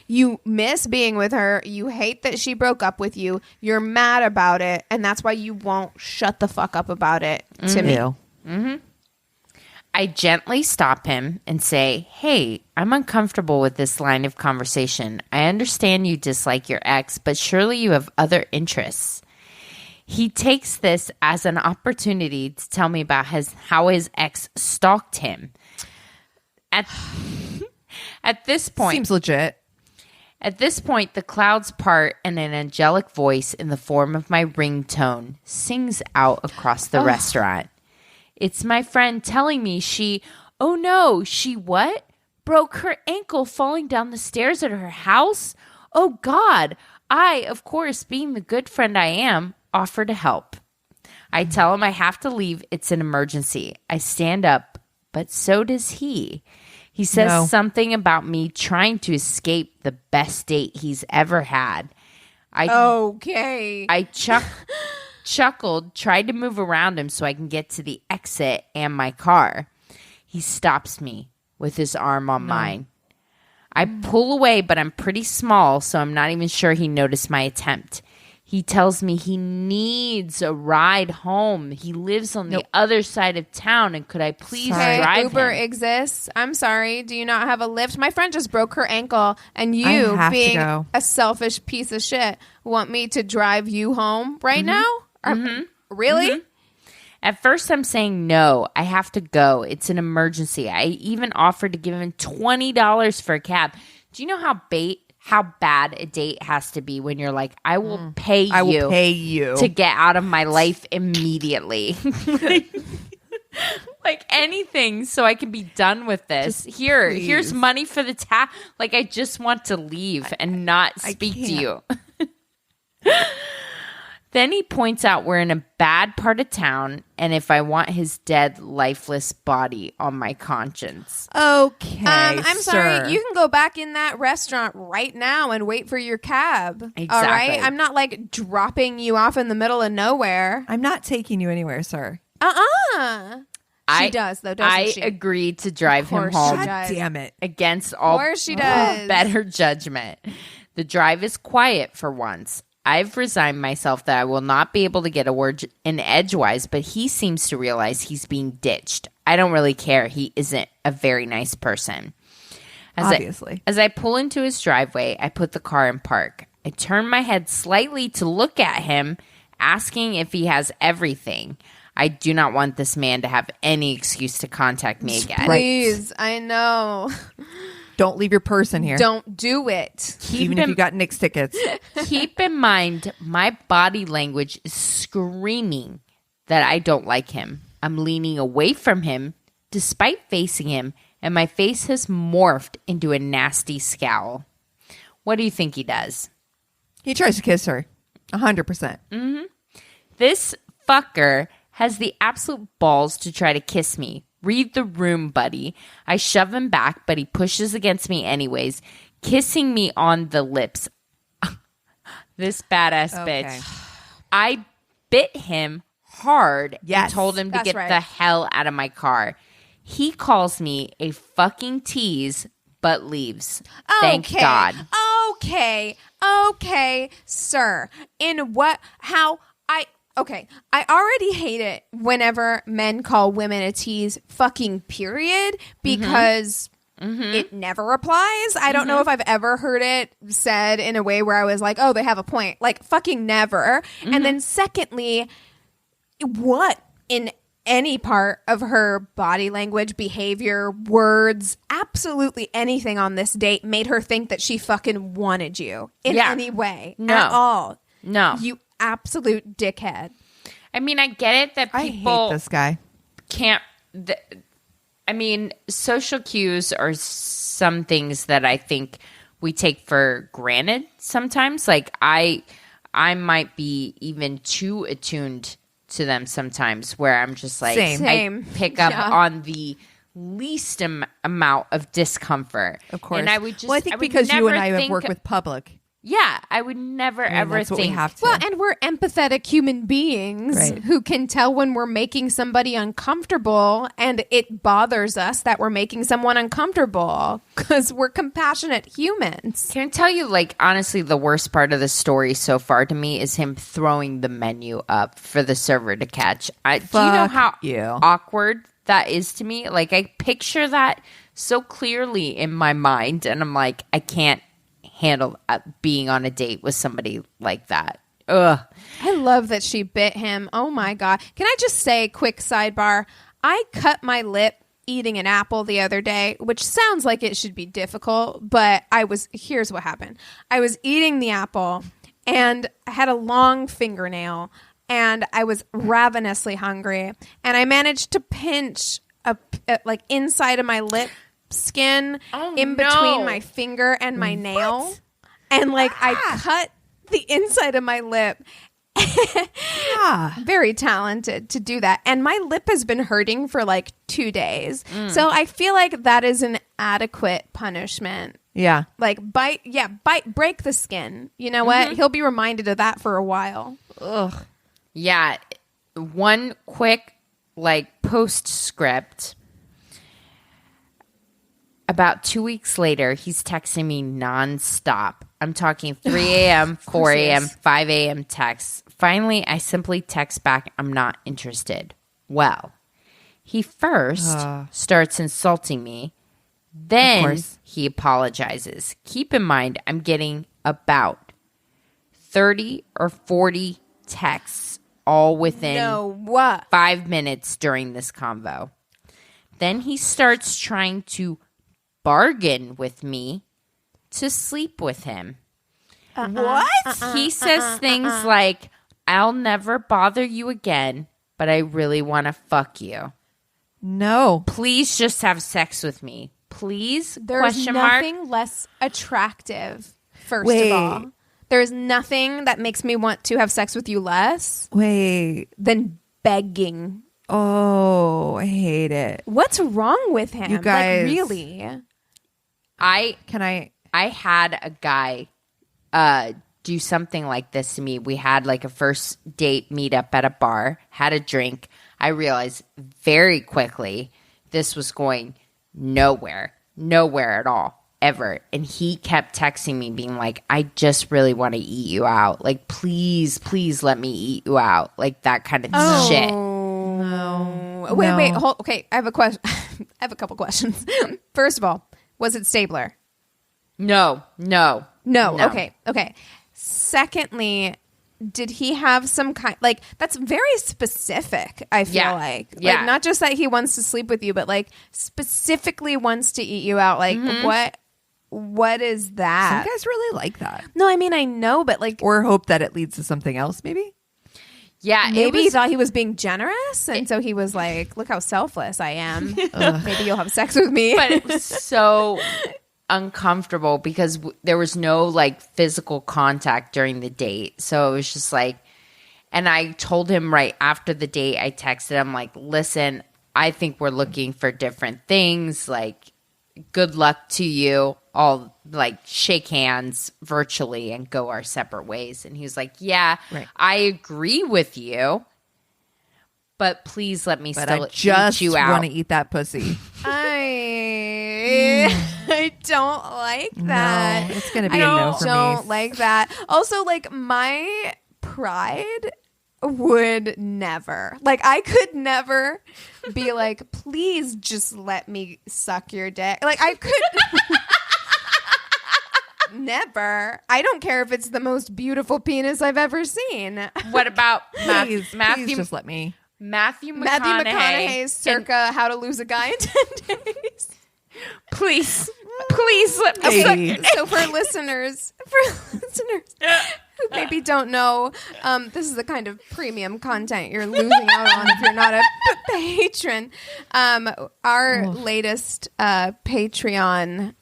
you miss being with her. You hate that she broke up with you. You're mad about it. And that's why you won't shut the fuck up about it to me. Ew. I gently stop him and say, hey, I'm uncomfortable with this line of conversation. I understand you dislike your ex, but surely you have other interests. He takes this as an opportunity to tell me about how his ex stalked him. At this point, Seems legit. At this point, the clouds part and an angelic voice in the form of my ringtone sings out across the restaurant. It's my friend telling me she what? Broke her ankle falling down the stairs at her house? Oh, God. I, of course, being the good friend I am, offer to help. I tell him I have to leave. It's an emergency. I stand up, but so does he. He says something about me trying to escape the best date he's ever had. I chuckled, tried to move around him so I can get to the exit and my car. He stops me with his arm on mine. I pull away, but I'm pretty small, so I'm not even sure he noticed my attempt. He tells me he needs a ride home. He lives on the other side of town, and could I please drive Uber him? exists. I'm sorry. Do you not have a Lyft? My friend just broke her ankle, and I you, have to being go. a selfish piece of shit, want me to drive you home right now? Really? At first, I'm saying no. I have to go. It's an emergency. I even offered to give him $20 for a cab. Do you know how bad a date has to be when you're like, I will pay you to get out of my life immediately. like anything so I can be done with this. Here's money for the tab. Like, I just want to leave and not speak to you. Then he points out we're in a bad part of town and if I want his dead, lifeless body on my conscience. Okay, I'm sorry. sir. You can go back in that restaurant right now and wait for your cab. Exactly. All right? I'm not like dropping you off in the middle of nowhere. I'm not taking you anywhere, sir. She does, though, doesn't she? I agreed to drive him course she home. does. God damn it. Against all Of course she does. better judgment. The drive is quiet for once. I've resigned myself that I will not be able to get a word in edgewise, but he seems to realize he's being ditched. I don't really care. He isn't a very nice person. Obviously. As I pull into his driveway, I put the car in park. I turn my head slightly to look at him, asking if he has everything. I do not want this man to have any excuse to contact me again. Please. I know. Don't leave your purse in here. Don't do it. Even if you got Knicks tickets. Keep in mind, my body language is screaming that I don't like him. I'm leaning away from him despite facing him, and my face has morphed into a nasty scowl. What do you think he does? He tries to kiss her. 100%. Mm-hmm. This fucker has the absolute balls to try to kiss me. Read the room, buddy. I shove him back, but he pushes against me anyways, kissing me on the lips. This badass bitch. I bit him hard and told him to get the hell out of my car. He calls me a fucking tease, but leaves. Thank God. Okay, sir. I already hate it whenever men call women a tease, fucking period, because it never applies. I don't know if I've ever heard it said in a way where I was like, oh, they have a point. Like, fucking never. And then secondly, what in any part of her body language, behavior, words, absolutely anything on this date made her think that she fucking wanted you in any way at all? No. You absolute dickhead. I mean, I get it that people I hate this guy. Can't. Social cues are some things that I think we take for granted sometimes. Like I might be even too attuned to them sometimes, where I'm just like, Same. I pick up on the least amount of discomfort. Of course. And I would just, I think because you and I have worked with public. Yeah, I would never ever that's what think. we have to. Well, and we're empathetic human beings who can tell when we're making somebody uncomfortable, and it bothers us that we're making someone uncomfortable because we're compassionate humans. Can I tell you, like, honestly, the worst part of the story so far to me is him throwing the menu up for the server to catch. Do you know how awkward that is to me? Like, I picture that so clearly in my mind, and I'm like, I can't handle being on a date with somebody like that. Ugh. I love that she bit him. Oh my God. Can I just say, quick sidebar, I cut my lip eating an apple the other day, which sounds like it should be difficult, but here's what happened. I was eating the apple and I had a long fingernail and I was ravenously hungry, and I managed to pinch like inside of my lip skin in between my finger and my nail, and like I cut the inside of my lip. Very talented to do that, and my lip has been hurting for like 2 days, so I feel like that is an adequate punishment. Like break the skin. You know what? He'll be reminded of that for a while. Yeah. One quick like postscript. About 2 weeks later, he's texting me nonstop. I'm talking 3 a.m., 4 a.m., 5 a.m. texts. Finally, I simply text back, I'm not interested. Well, he first starts insulting me. Then he apologizes. Keep in mind, I'm getting about 30 or 40 texts all within 5 minutes during this convo. Then he starts trying to bargain with me to sleep with him. What? He says things like, I'll never bother you again, but I really want to fuck you. No. Please just have sex with me. Please? There's nothing less attractive, first of all. There's nothing that makes me want to have sex with you less than begging. Oh, I hate it. What's wrong with him? You guys, like, really? I had a guy do something like this to me. We had like a first date meetup at a bar, had a drink. I realized very quickly this was going nowhere at all, ever. And he kept texting me being like, I just really want to eat you out. Like, please let me eat you out. Like that kind of shit. No. Wait, hold. Okay, I have a question. I have a couple questions. First of all, was it Stabler? No. Okay. Secondly, did he have some kind, like, that's very specific, I feel like. Yeah. Like, not just that he wants to sleep with you, but like specifically wants to eat you out. Like, what what is that? Some guys really like that. No, I mean, I know, but like, Or hope that it leads to something else, maybe? Yeah, maybe he thought he was being generous, and so he was like, look how selfless I am. Maybe you'll have sex with me. But it was so uncomfortable because there was no like physical contact during the date. So it was just like, and I told him right after the date, I texted him like, listen, I think we're looking for different things. Like, good luck to you. I'll like shake hands virtually and go our separate ways. And he was like, yeah, Right. I agree with you, but please let me But still I just eat you out. want to eat that pussy. I don't like that. No, it's going to be a no for me. I don't like that. Also, like, my pride would never, like, I could never be like, please just let me suck your dick. Like, I could never. I don't care if it's the most beautiful penis I've ever seen. What about Please Matthew? just let me. Matthew McConaughey's circa How to Lose a Guy in 10 Days. Please let me Hey. suck. So for listeners who maybe don't know, this is the kind of premium content you're losing out on if you're not a patron. Our latest Patreon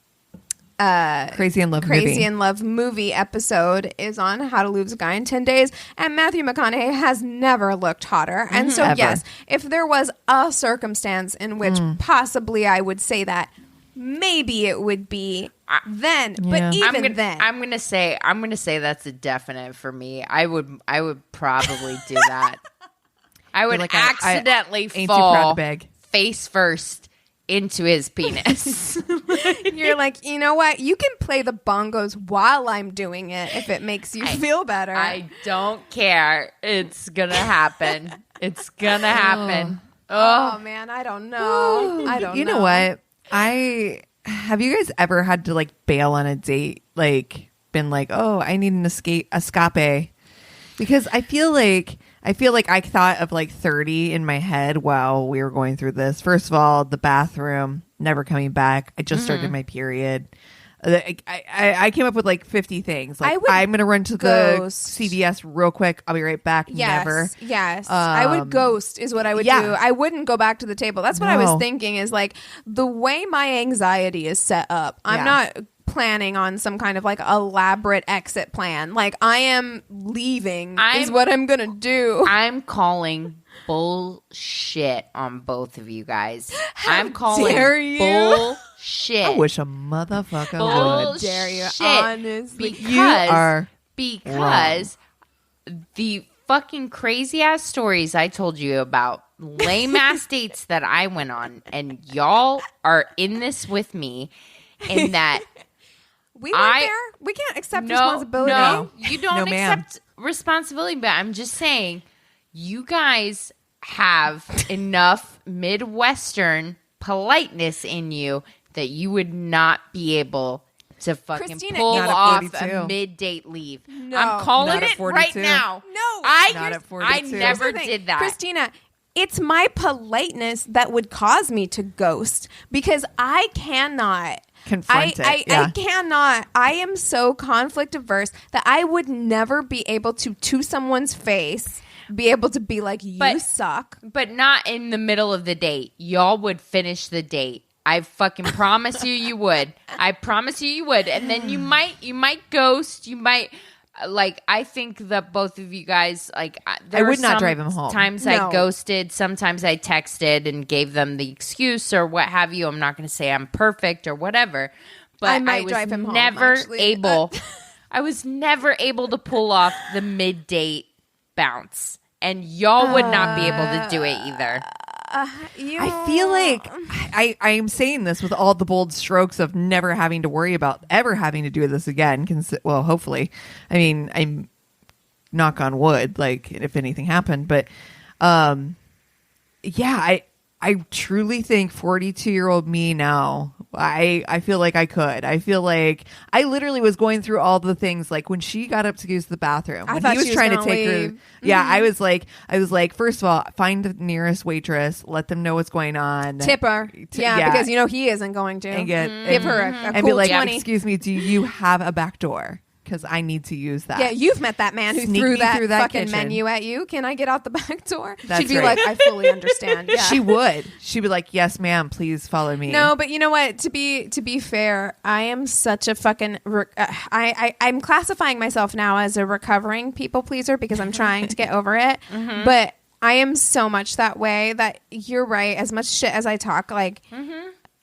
Crazy in Love Crazy movie. in Love movie episode is on How to Lose a Guy in 10 Days, and Matthew McConaughey has never looked hotter. And so, Ever. yes, if there was a circumstance in which possibly I would say that, maybe it would be then. Yeah. But even then, I'm gonna say that's a definite for me. I would probably do that. I would like, I accidentally ain't too proud fall to beg. face first into his penis. you're like, you know what? You can play the bongos while I'm doing it if it makes you feel better. I don't care. It's gonna happen. It's gonna happen. oh man, I don't know. I don't. You know what? Have you guys ever had to like bail on a date? Like been like, oh, I need an escape. Because I feel like I thought of like 30 in my head while we were going through this. First of all, the bathroom, never coming back. I just started my period. I came up with like 50 things. Like, I'm going to run to the ghost. CVS real quick. I'll be right back. Yes, Never. yes. I would ghost is what I would do. I wouldn't go back to the table. That's what I was No. thinking is like the way my anxiety is set up. I'm Yeah. not planning on some kind of like elaborate exit plan. Like I am leaving is what I'm going to do. I'm calling bullshit on both of you guys. I'm calling dare you? bullshit. I wish a motherfucker would. Bullshit. dare you, honestly. You are because the fucking crazy ass stories I told you about, lame ass dates that I went on, and y'all are in this with me, in that We weren't there. We can't accept responsibility. No, you don't No, ma'am. accept responsibility, but I'm just saying you guys have enough Midwestern politeness in you that you would not be able to fucking Christina, pull not at off 42. a mid-date leave. No. I'm calling Not at it right 42. now. No. Not at 42. I never Here's the thing, did that. Christina, it's my politeness that would cause me to ghost because I cannot Confront it, I yeah. cannot. I am so conflict averse that I would never be able to someone's face, be able to be like, you suck. But not in the middle of the date. Y'all would finish the date. I fucking promise you would. I promise you would. And then you might ghost. You might, like, I think that both of you guys, like, there I would were not some drive him home. Times No. I ghosted. Sometimes I texted and gave them the excuse or what have you. I'm not going to say I'm perfect or whatever. But I might was drive him home, never actually. able. I was never able to pull off the mid-date bounce. And y'all would not be able to do it either. I feel like I am saying this with all the bold strokes of never having to worry about ever having to do this again. Well, hopefully. I mean, I'm knock on wood, like if anything happened. But yeah, I truly think 42-year-old me now I feel like I could. I feel like I literally was going through all the things, like when she got up to use the bathroom, I when thought he was she was trying to gonna take her. leave. Yeah, I was like, first of all, find the nearest waitress, let them know what's going on, Tip her. Yeah, because you know he isn't going to. and get Give her a and cool be like, 20. excuse me, do you have a back door? Because I need to use that. Yeah, you've met that man who Sneak threw me that through that fucking kitchen. menu at you. Can I get out the back door? That's She'd be right. like, I fully understand. Yeah. She would. She'd be like, yes, ma'am, please follow me. No, but you know what? To be fair, I am such a fucking. I'm classifying myself now as a recovering people pleaser because I'm trying to get over it. But I am so much that way that you're right. As much shit as I talk, like.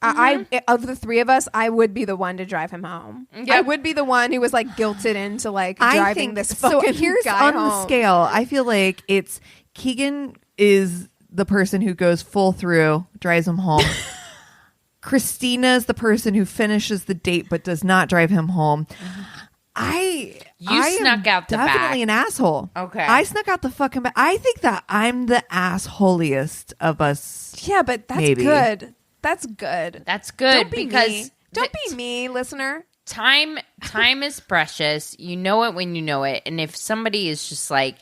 I of the three of us, I would be the one to drive him home. Yep. I would be the one who was like guilted into like driving this fucking here's guy on home. the scale. I feel like it's Keegan is the person who goes full through, drives him home. Christina's the person who finishes the date but does not drive him home. I snuck out the definitely back. an asshole. Okay. I snuck out the fucking back. I think that I'm the assholiest of us. Yeah, but that's Maybe. good. That's good. That's good Don't be because me. Don't be me, listener. time is precious. You know it when you know it. And if somebody is just like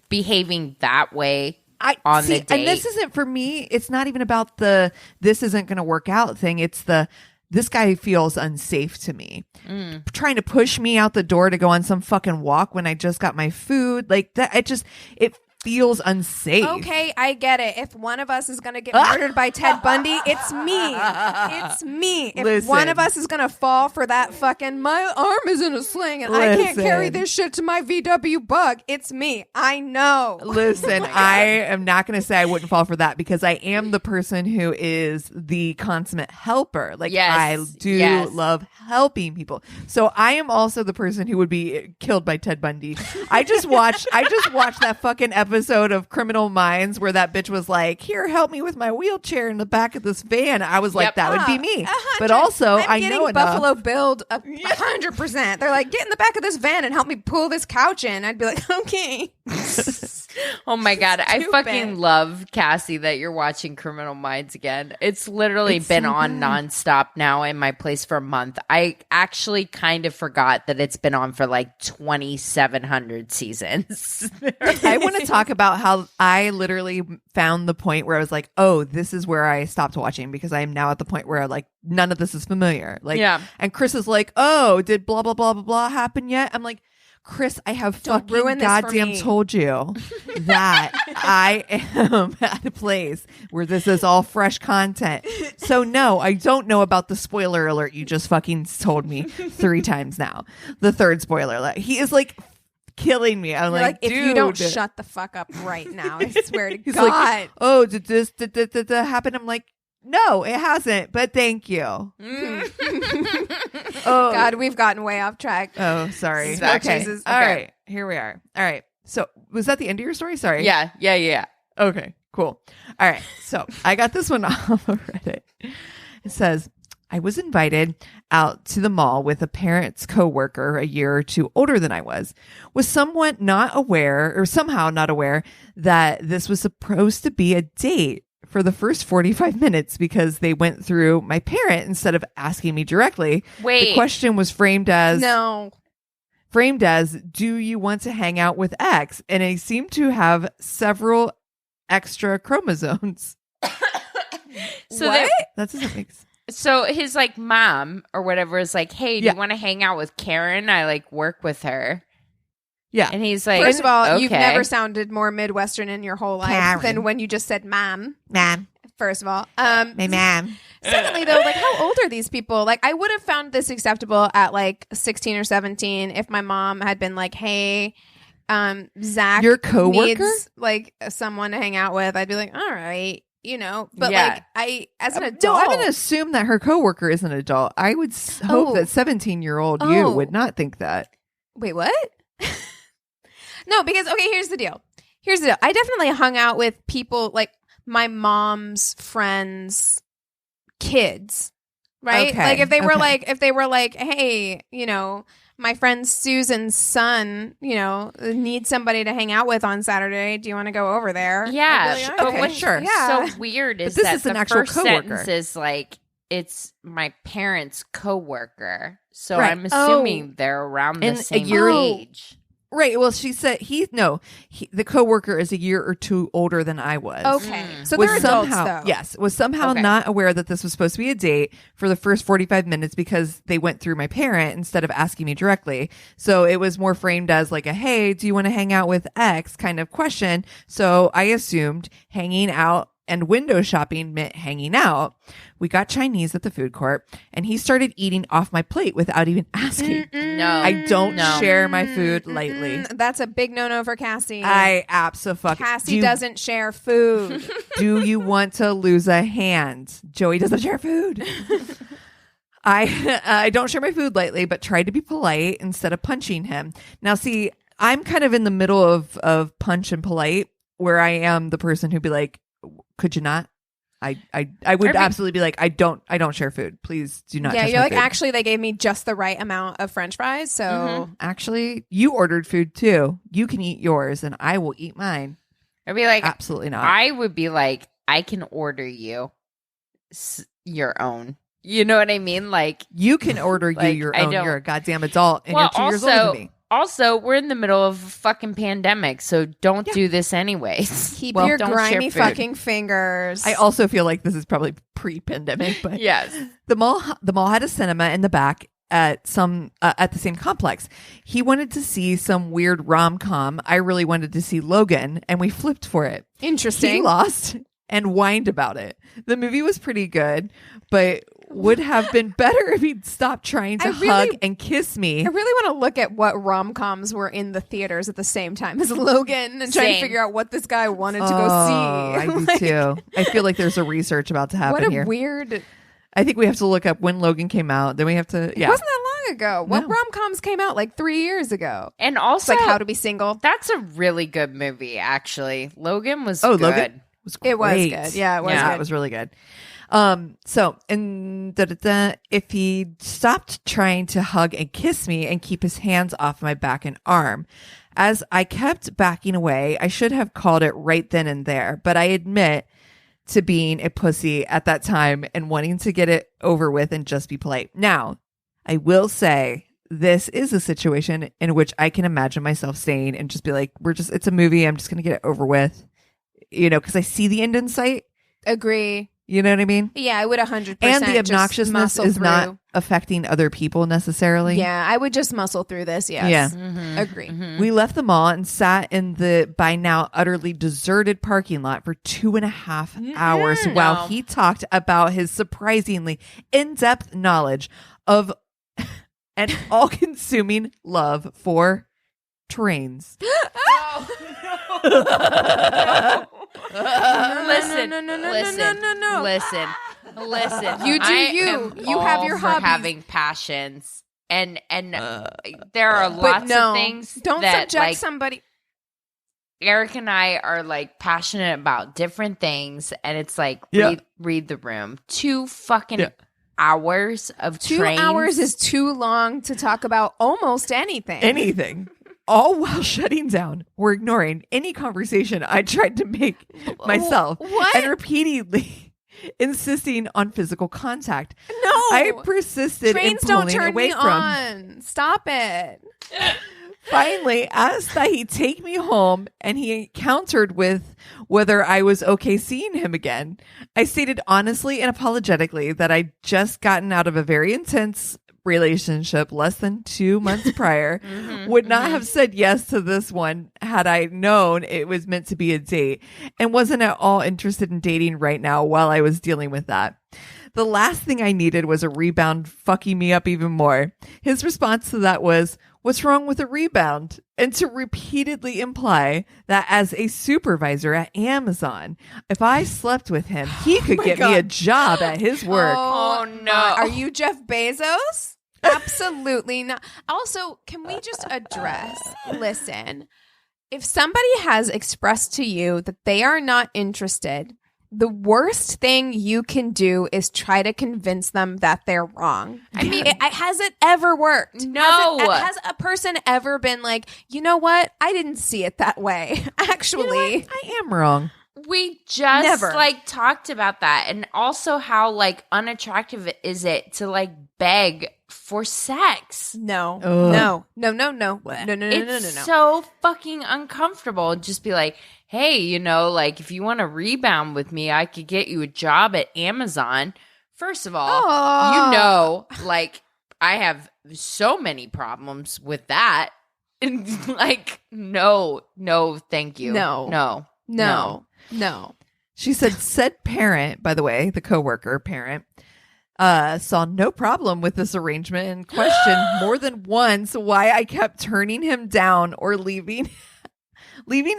behaving that way on the date, and this isn't for me. It's not even about the this isn't going to work out thing. It's the this guy feels unsafe to me. Trying to push me out the door to go on some fucking walk when I just got my food. Like that, it feels unsafe. Okay, I get it. If one of us is going to get murdered by Ted Bundy, it's me. It's me. If Listen. one of us is going to fall for that fucking, my arm is in a sling and I can't carry Listen. this shit to my VW bug, it's me. I know. Listen, I am not going to say I wouldn't fall for that because I am the person who is the consummate helper. Like Yes, I do yes. love helping people. So I am also the person who would be killed by Ted Bundy. I just watched that fucking episode of Criminal Minds where that bitch was like, "Here, help me with my wheelchair in the back of this van." I was like, Yep. that would be me. 100. But also, I'm I getting know enough. Buffalo Billed 100%. They're like, get in the back of this van and help me pull this couch in. I'd be like, okay. oh my God, I Stupid. fucking love, Cassie, that you're watching Criminal Minds again. It's literally been so on nonstop now in my place for a month. I actually kind of forgot that it's been on for like 2,700 seasons. I want to talk about how I literally found the point where I was like, oh, this is where I stopped watching because I am now at the point where like none of this is familiar. Like, Yeah. And Kris is like, oh, did blah, blah, blah, blah, blah happen yet? I'm like, Kris, I have Don't fucking ruin this for goddamn me. told you that I am at a place where this is all fresh content. So no, I don't know about the spoiler alert you just fucking told me 3 times now. The third spoiler alert. He is like killing me. I'm You're like, if dude. you don't shut the fuck up right now, I swear to He's God. like, oh, did this happen? I'm like, no, it hasn't, but thank you. Oh, God, we've gotten way off track. Oh, sorry. Smack Okay. Jesus. All Okay. right. Here we are. All right. So was that the end of your story? Sorry. yeah. Okay, cool. All right. So I got this one off of Reddit. It says, I was invited out to the mall with a parent's coworker a year or 2 older than I was somewhat not aware or somehow not aware that this was supposed to be a date for the first 45 minutes because they went through my parent instead of asking me directly. Wait. The question was framed as, No. do you want to hang out with X? And I seem to have several extra chromosomes. So What? That doesn't make sense. So his like mom or whatever is like, hey, do Yeah. you want to hang out with Karen? I like work with her. Yeah. And he's like, First of all, okay. you've never sounded more Midwestern in your whole life Karen. than when you just said mom. Ma'am. First of all. My ma'am. Secondly, though, like, how old are these people? Like, I would have found this acceptable at like 16 or 17 if my mom had been like, hey, Zach, Your coworker? needs like someone to hang out with. I'd be like, all right, you know. But Yeah. like, I as an No, adult, I'm going to assume that her coworker is an adult. I would hope Oh. that 17-year-old you Oh. would not think that. wait, what? No, because okay, here's the deal. I definitely hung out with people like my mom's friends' kids, right? Okay, Like if they were okay. like, hey, you know, my friend Susan's son, you know, needs somebody to hang out with on Saturday. Do you want to go over there? Yeah, I'd be like, but okay, what's sure. Yeah. so weird is this that is an the actual first coworker. sentence is like, it's my parents' coworker. So Right. I'm assuming they're around the And a same year- age. Right. Well, she said the coworker is a year or two older than I was. Okay. So Was they're adults, somehow, though. yes, was somehow Okay. not aware that this was supposed to be a date for the first 45 minutes because they went through my parent instead of asking me directly. So it was more framed as like a, hey, do you want to hang out with X kind of question. So I assumed hanging out and window shopping meant hanging out. We got Chinese at the food court and he started eating off my plate without even asking. No. I don't No. share my food lightly. That's a big no-no for Cassie. Cassie Cassie doesn't share food. Do you want to lose a hand? Joey doesn't share food. I don't share my food lightly, but tried to be polite instead of punching him. Now, see, I'm kind of in the middle of punch and polite, where I am the person who'd be like, "Could you not?" I would absolutely be like, I don't share food. Please do not. Yeah, touch you're my like, food. actually, they gave me just the right amount of French fries, so Actually, you ordered food too. You can eat yours, and I will eat mine. I'd be like, Absolutely not. I would be like, I can order you your own. You know what I mean? Like, You can order you Like, your I own. don't- You're a goddamn adult, and well, you're 2 years older than me. also, we're in the middle of a fucking pandemic, so don't do this anyways. keep Well, your don't grimy share food. fucking fingers. I also feel like this is probably pre-pandemic, but Yes. the mall had a cinema in the back at the same complex. He wanted to see some weird rom-com. I really wanted to see Logan, and we flipped for it. Interesting. He lost and whined about it. The movie was pretty good, but would have been better if he'd stopped trying to I really- hug and kiss me. I really want to look at what rom-coms were in the theaters at the same time as Logan and try to Same. figure out what this guy wanted to go Oh, see. I do Like, too. I feel like there's a research about to happen what a here. weird... I think we have to look up when Logan came out. Then we have to, It yeah. wasn't that long ago. What No. rom-coms came out like 3 years ago? And It's also, like How to Be Single. that's a really good movie, actually. Logan was Oh, good. Logan was great. It was good. Yeah, it was Yeah, good. it was really good. So, and if he stopped trying to hug and kiss me and keep his hands off my back and arm, as I kept backing away, I should have called it right then and there, but I admit to being a pussy at that time and wanting to get it over with and just be polite. Now, I will say this is a situation in which I can imagine myself staying and just be like, it's a movie. I'm just going to get it over with, because I see the end in sight. Agree. You know what I mean? Yeah, I would 100% And the just obnoxiousness muscle is through. not affecting other people necessarily. Yeah, I would just muscle through this. Yes. Yeah. Mm-hmm. Agree. We left the mall and sat in the by now utterly deserted parking lot for 2.5 hours while he talked about his surprisingly in-depth knowledge of an all-consuming love for trains. Listen, no, no, no, listen, no, no, no. listen. You do I you. am You have all your for hobbies. having passions, and there are But lots no, of things don't that subject like somebody. Eric and I are like passionate about different things, and it's like Yeah. read the room. 2 fucking hours of 2 trains. hours is too long to talk about almost anything. Anything. All while shutting down or ignoring any conversation I tried to make myself What? and repeatedly insisting on physical contact. No. I persisted Trains in don't pulling turn away me from. on. Stop it. Finally asked that he take me home, and he countered with whether I was okay seeing him again. I stated honestly and apologetically that I'd just gotten out of a very intense relationship less than 2 months prior, would not have said yes to this one had I known it was meant to be a date, and wasn't at all interested in dating right now while I was dealing with that. The last thing I needed was a rebound fucking me up even more. His response to that was, "What's wrong with a rebound?" And to repeatedly imply that as a supervisor at Amazon, if I slept with him, he could get me a job at his work. Oh, no. Are you Jeff Bezos? Absolutely not. Also, can we just address, listen, if somebody has expressed to you that they are not interested, the worst thing you can do is try to convince them that they're wrong. I mean, has it ever worked? No. Has a person ever been like, you know what? I didn't see it that way. Actually, I am wrong. We just Never. like talked about that, and also how like unattractive is it to like beg for sex? No. Ugh. No. No. No. No. No. No. No. No. No. It's No. so fucking uncomfortable. Just be like, hey, you know, like if you want to rebound with me, I could get you a job at Amazon. First of all, you know, like I have so many problems with that. And like, no, thank you. No. She said parent, by the way, the coworker parent, saw no problem with this arrangement and questioned more than once why I kept turning him down or leaving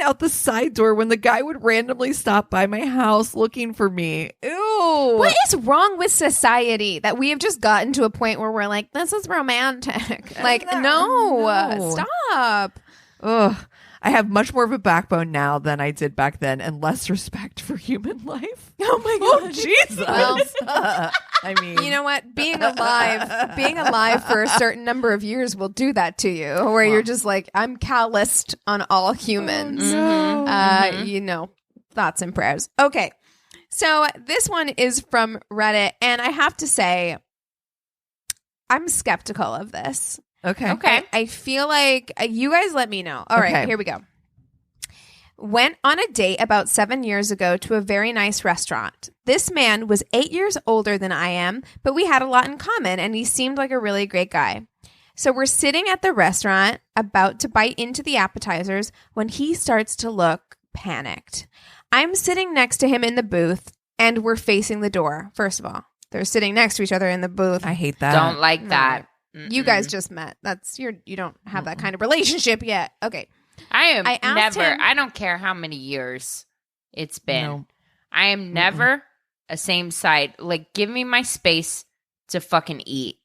out the side door when the guy would randomly stop by my house looking for me. Ew. What is wrong with society that we have just gotten to a point where we're like, this is romantic? Like, no. Stop. Ugh. I have much more of a backbone now than I did back then and less respect for human life. Oh my God. Jesus. Well, I mean, you know what? Being alive for a certain number of years will do that to you, where you're just like, I'm calloused on all humans. Oh, no. You know, thoughts and prayers. Okay. So this one is from Reddit, and I have to say, I'm skeptical of this. Okay. I feel like you guys let me know. All right, Okay. here we go. Went on a date about 7 years ago to a very nice restaurant. This man was 8 years older than I am, but we had a lot in common, and he seemed like a really great guy. So we're sitting at the restaurant about to bite into the appetizers when he starts to look panicked. I'm sitting next to him in the booth, and we're facing the door. First of all, they're sitting next to each other in the booth. I hate that. Don't like that. You guys just met. You don't have that kind of relationship yet. Okay. I asked never. him- I don't care how many years it's been. No. I am never a same side. Like, give me my space to fucking eat.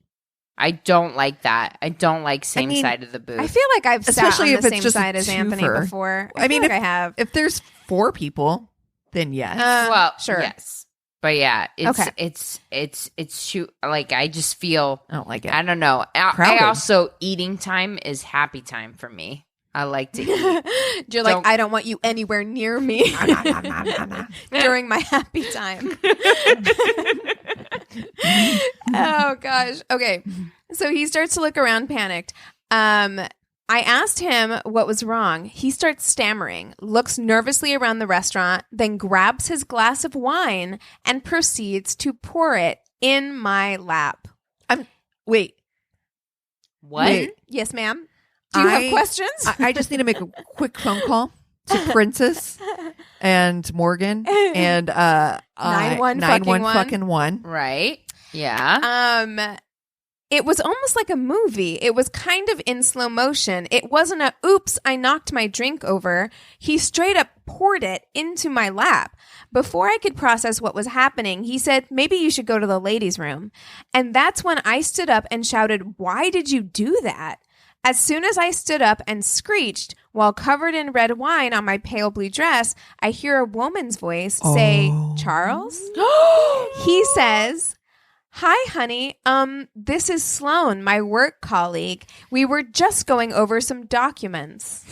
I don't like that. I don't like same mean, side of the booth. I feel like I've Especially sat on if the it's same just a side as Anthony twofer. before. I mean, feel like I have. If there's 4 people, then yes. well, sure. yes, but yeah, it's Okay. it's shoot. Like I just feel. I don't like it. I don't know. I Crowded. also eating time is happy time for me. I like to eat. You're like, Don't- I don't want you anywhere near me during my happy time. Oh gosh. Okay. So he starts to look around panicked. I asked him what was wrong. He starts stammering, looks nervously around the restaurant, then grabs his glass of wine and proceeds to pour it in my lap. Wait. What? Wait. Yes, ma'am. Do you have questions? I just need to make a quick phone call to Princess and Morgan and 911 fucking one. Right? Yeah. It was almost like a movie. It was kind of in slow motion. It wasn't a, oops, I knocked my drink over. He straight up poured it into my lap. Before I could process what was happening, he said, maybe you should go to the ladies' room. And that's when I stood up and shouted, why did you do that? As soon as I stood up and screeched, while covered in red wine on my pale blue dress, I hear a woman's voice say, Charles? He says, hi, honey. This is Sloan, my work colleague. We were just going over some documents.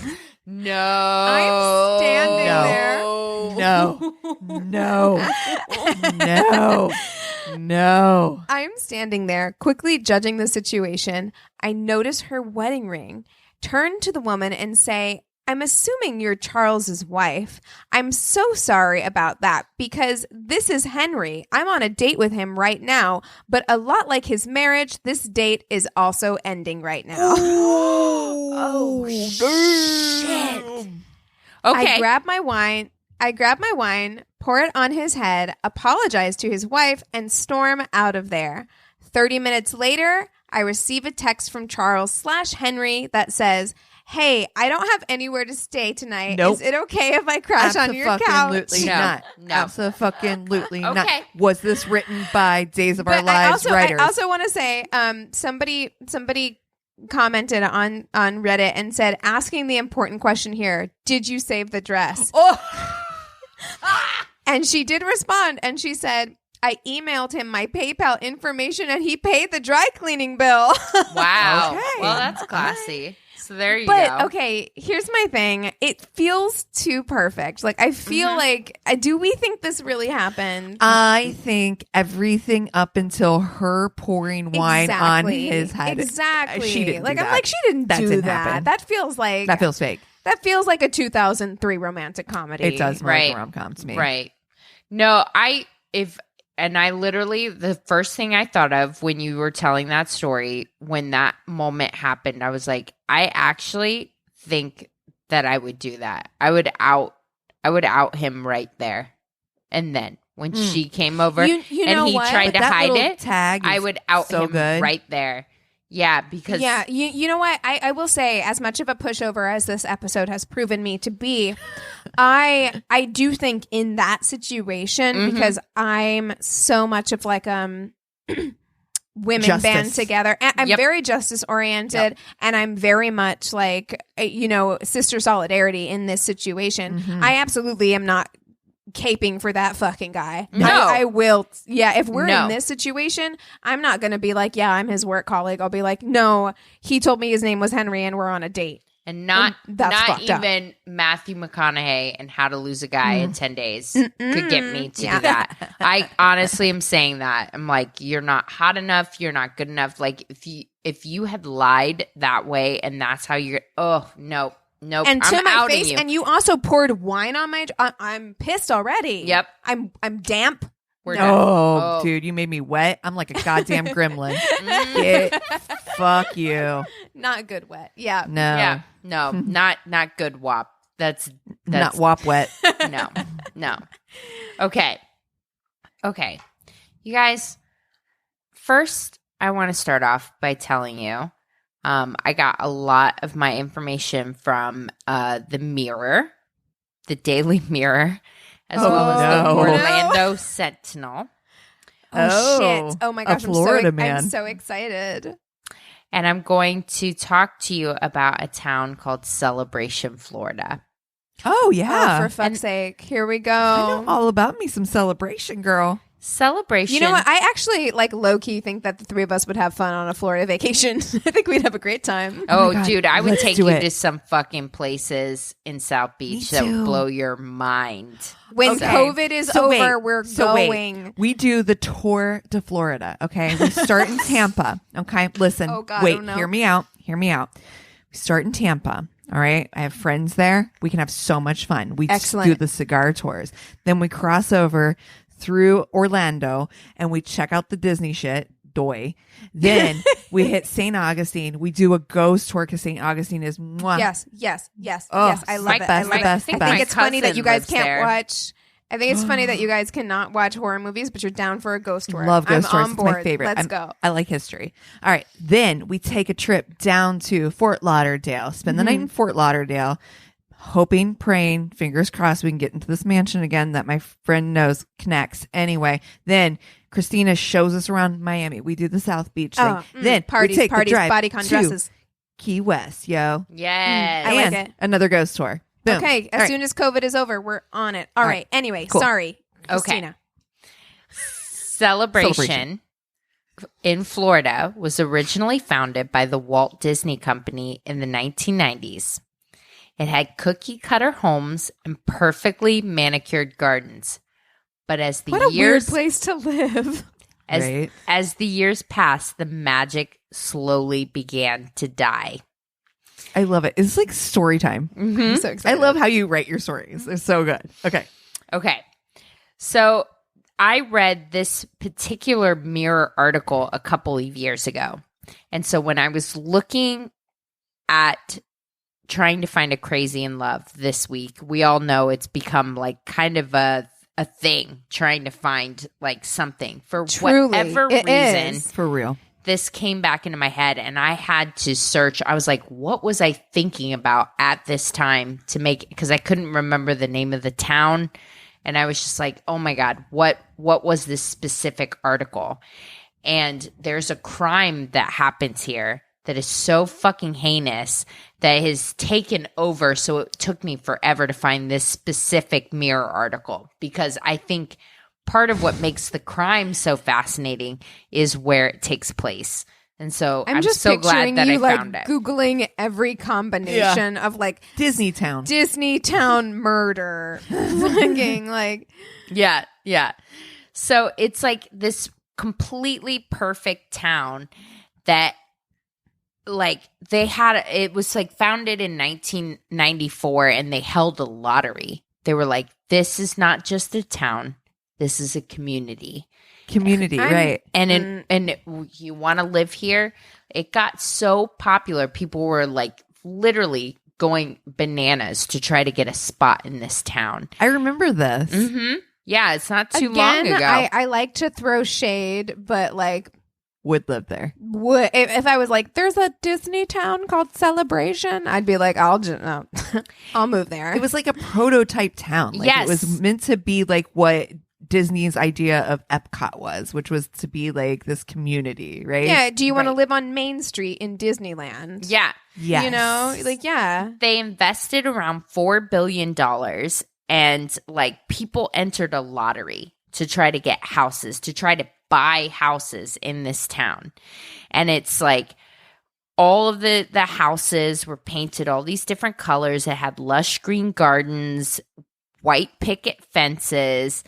No. I'm standing there. No. I'm standing there, quickly judging the situation. I notice her wedding ring, turn to the woman and say, I'm assuming you're Charles's wife. I'm so sorry about that because this is Henry. I'm on a date with him right now, but a lot like his marriage, this date is also ending right now. Oh, shit. Okay. I grab my wine, pour it on his head, apologize to his wife, and storm out of there. 30 minutes later, I receive a text from Charles/Henry that says, hey, I don't have anywhere to stay tonight. Nope. Is it okay if I crash on your couch? Absolutely No. not. No. Absolutely not. Okay. Was this written by Days of Our But Lives writers? I also want to say, somebody commented on Reddit and said, asking the important question here, did you save the dress? And she did respond, and she said, I emailed him my PayPal information, and he paid the dry cleaning bill. Wow. Okay. Well, that's classy. So there you But go. okay, here's my thing. It feels too perfect. Like I feel like, do we think this really happened? I think everything up until her pouring wine on his head. Exactly. She didn't like do I'm that. like, she didn't That do didn't that. happen. That feels like That feels fake. That feels like a 2003 romantic comedy. It does more like Right. a rom-com to me. Right. No, I literally, the first thing I thought of when you were telling that story, when that moment happened, I was like, I actually think that I would do that. I would out him right there. And then when she came over You and know he what? tried But to that hide little it, tag I is would out so him good. right there. Yeah, because Yeah, you know what? I will say, as much of a pushover as this episode has proven me to be, I do think in that situation, because I'm so much of like women Justice. band together. And I'm Yep. very justice oriented, and I'm very much like sister solidarity in this situation. I absolutely am not caping for that fucking guy. No. I will. Yeah, if we're No. in this situation, I'm not going to be like, yeah, I'm his work colleague. I'll be like, no, he told me his name was Henry and we're on a date. and not that's not fucked up. even Matthew McConaughey and How to Lose a Guy in 10 Days could get me to do that. I honestly am saying that. I'm like, you're not hot enough, you're not good enough. Like if you had lied that way and that's how you're nope. And to I'm my outing face, you. and you also poured wine on my. I'm pissed already. Yep. I'm damp. We're Oh, done. dude, you made me wet. I'm like a goddamn gremlin. Fuck you. Not good wet. Yeah. No. Yeah. No, not good wop. That's Not wop wet. no. Okay. You guys, first I want to start off by telling you I got a lot of my information from the Mirror, the Daily Mirror, as well as the no. Orlando Sentinel. Oh, shit. Oh my a gosh. Florida man. I'm so excited. And I'm going to talk to you about a town called Celebration, Florida. Oh, yeah. Oh, for fuck's sake. Here we I go. know all about me some celebration, girl. Celebration. You know what? I actually like low key think that the three of us would have fun on a Florida vacation. I think we'd have a great time. Oh, my God, dude, I would let's take do you it. to some fucking places in South Beach that would too. blow your mind. When Okay. COVID is So over, wait, we're so wait. going. We do the tour to Florida, okay? We start in Tampa, okay? Listen, Oh, God, wait, oh, no. hear me out. We start in Tampa, all right? I have friends there. We can have so much fun. We just Excellent. do the cigar tours. Then we cross over through Orlando and we check out the Disney shit. Doy. Then we hit St. Augustine. We do a ghost tour because St. Augustine is mwah. Yes. Oh, Yes. I love my it. best, I love the it. best, I the think best. it's funny that cousin you guys lives can't there. watch. I think it's funny that you guys cannot watch horror movies, but you're down for a ghost tour. Love ghost I'm tours. on It's board. my favorite. Let's go. I like history. All right. Then we take a trip down to Fort Lauderdale, spend the night in Fort Lauderdale, hoping, praying, fingers crossed we can get into this mansion again that my friend knows connects. Anyway, then Christina shows us around Miami. We do the South Beach thing. Then parties, we take the drive bodycon to dresses. Key West, yo. Yes. I like And it. another ghost tour. Boom. Okay, as All right. soon as COVID is over, we're on it. All All right. right. Anyway, Cool. sorry, Christina. Celebration in Florida was originally founded by the Walt Disney Company in the 1990s. It had cookie cutter homes and perfectly manicured gardens. But as the What a weird years place to live. Right. as the years passed, the magic slowly began to die. I love it. It's like story time. I'm so I excited. love how you write your stories. They're so good. Okay. Okay. So I read this particular Mirror article a couple of years ago. And so when I was looking at trying to find a crazy in love this week, we all know it's become like kind of a thing trying to find like something for Truly, whatever it reason. is. For real. This came back into my head and I had to search. I was like, what was I thinking about at this time to make, because I couldn't remember the name of the town. And I was just like, oh my God, what was this specific article? And there's a crime that happens here that is so fucking heinous that has taken over. So it took me forever to find this specific Mirror article, because I think part of what makes the crime so fascinating is where it takes place. And so I'm I'm just so glad picturing that you I like found it. Googling every combination of like Disney Town. Disney Town murder. Fucking like Yeah, yeah. So it's like this completely perfect town that like it was like founded in 1994 and they held a lottery. They were like, this is not just a town, this is a community. Right. And you want to live here? It got so popular. People were like literally going bananas to try to get a spot in this town. I remember this. Mm-hmm. Yeah, it's not too long ago. I like to throw shade, but like Would live there. if I was like, there's a Disney town called Celebration, I'd be like, I'll move there. It was like a prototype town. Like Yes. It was meant to be like what Disney's idea of Epcot was, which was to be like this community, right? Yeah. Do you want to Right. live on Main Street in Disneyland? Yeah. Yes. You know, like, yeah. They invested around $4 billion and like people entered a lottery to try to get houses, to try to buy houses in this town. And it's like all of the houses were painted all these different colors. It had lush green gardens, white picket fences,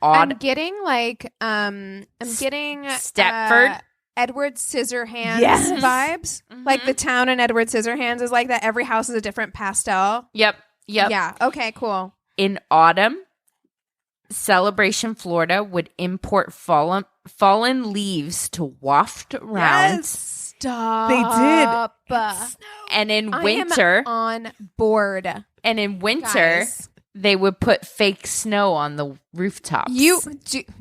I'm getting like, I'm getting Stepford. Edward Scissorhands Yes. vibes. Mhm. Like the town in Edward Scissorhands is like that. Every house is a different pastel. Yep. Yeah. Okay, cool. In autumn, Celebration, Florida would import fallen leaves to waft around. Stop. They did. And in I winter, am on board. Guys. They would put fake snow on the rooftops.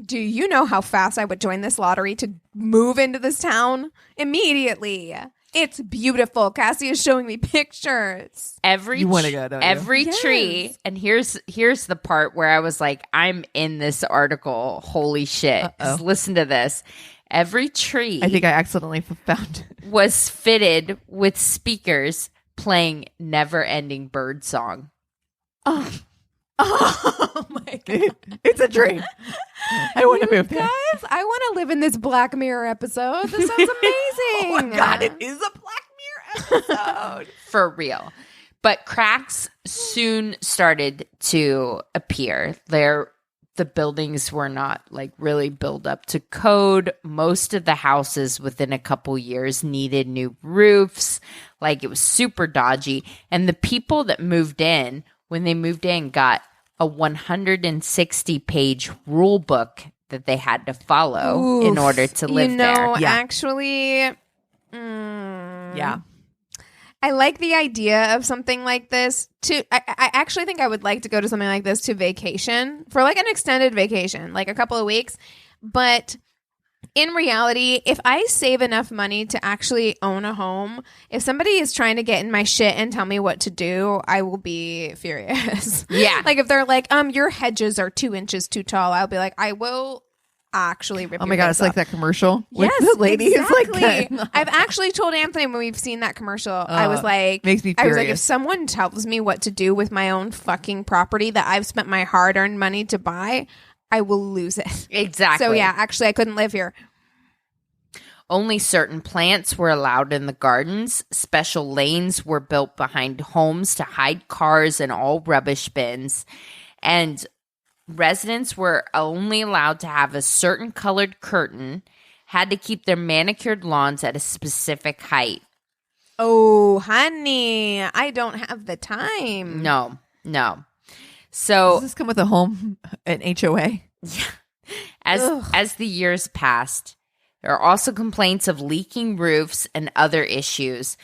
Do you know how fast I would join this lottery to move into this town immediately? It's beautiful. Cassie is showing me pictures. You wanna go, don't you? every Yes. tree, and here's the part where I was like, I'm in this article. Holy shit! Uh-oh. Listen to this. Every tree I think I accidentally found it. was fitted with speakers playing "Never Ending Bird Song." Oh my god. It's a dream. I want to move there. Guys, I want to live in this Black Mirror episode. This sounds amazing. Oh my god, it is a Black Mirror episode. For real. But cracks soon started to appear. The buildings were not like really built up to code. Most of the houses within a couple years needed new roofs. Like it was super dodgy. And the people that moved in, when they moved in, got a 160-page rule book that they had to follow in order to live there. Yeah. Actually, Yeah. I like the idea of something like this. I actually think I would like to go to something like this to vacation for like an extended vacation, like a couple of weeks. But in reality, if I save enough money to actually own a home, if somebody is trying to get in my shit and tell me what to do, I will be furious. Yeah. Like if they're like, your hedges are 2 inches too tall, I'll be like, I will actually rip Oh your my god, legs it's like off. that commercial with Yes, the lady. exactly. It's like I've actually told Anthony when we've seen that commercial, I was like, makes me I was like, if furious. someone tells me what to do with my own fucking property that I've spent my hard-earned money to buy, I will lose it. Exactly. So yeah, actually, I couldn't live here. Only certain plants were allowed in the gardens. Special lanes were built behind homes to hide cars and all rubbish bins. And residents were only allowed to have a certain colored curtain, had to keep their manicured lawns at a specific height. Oh, honey, I don't have the time. No. Does So this come with a home, an HOA? as the years passed, there are also complaints of leaking roofs and other issues.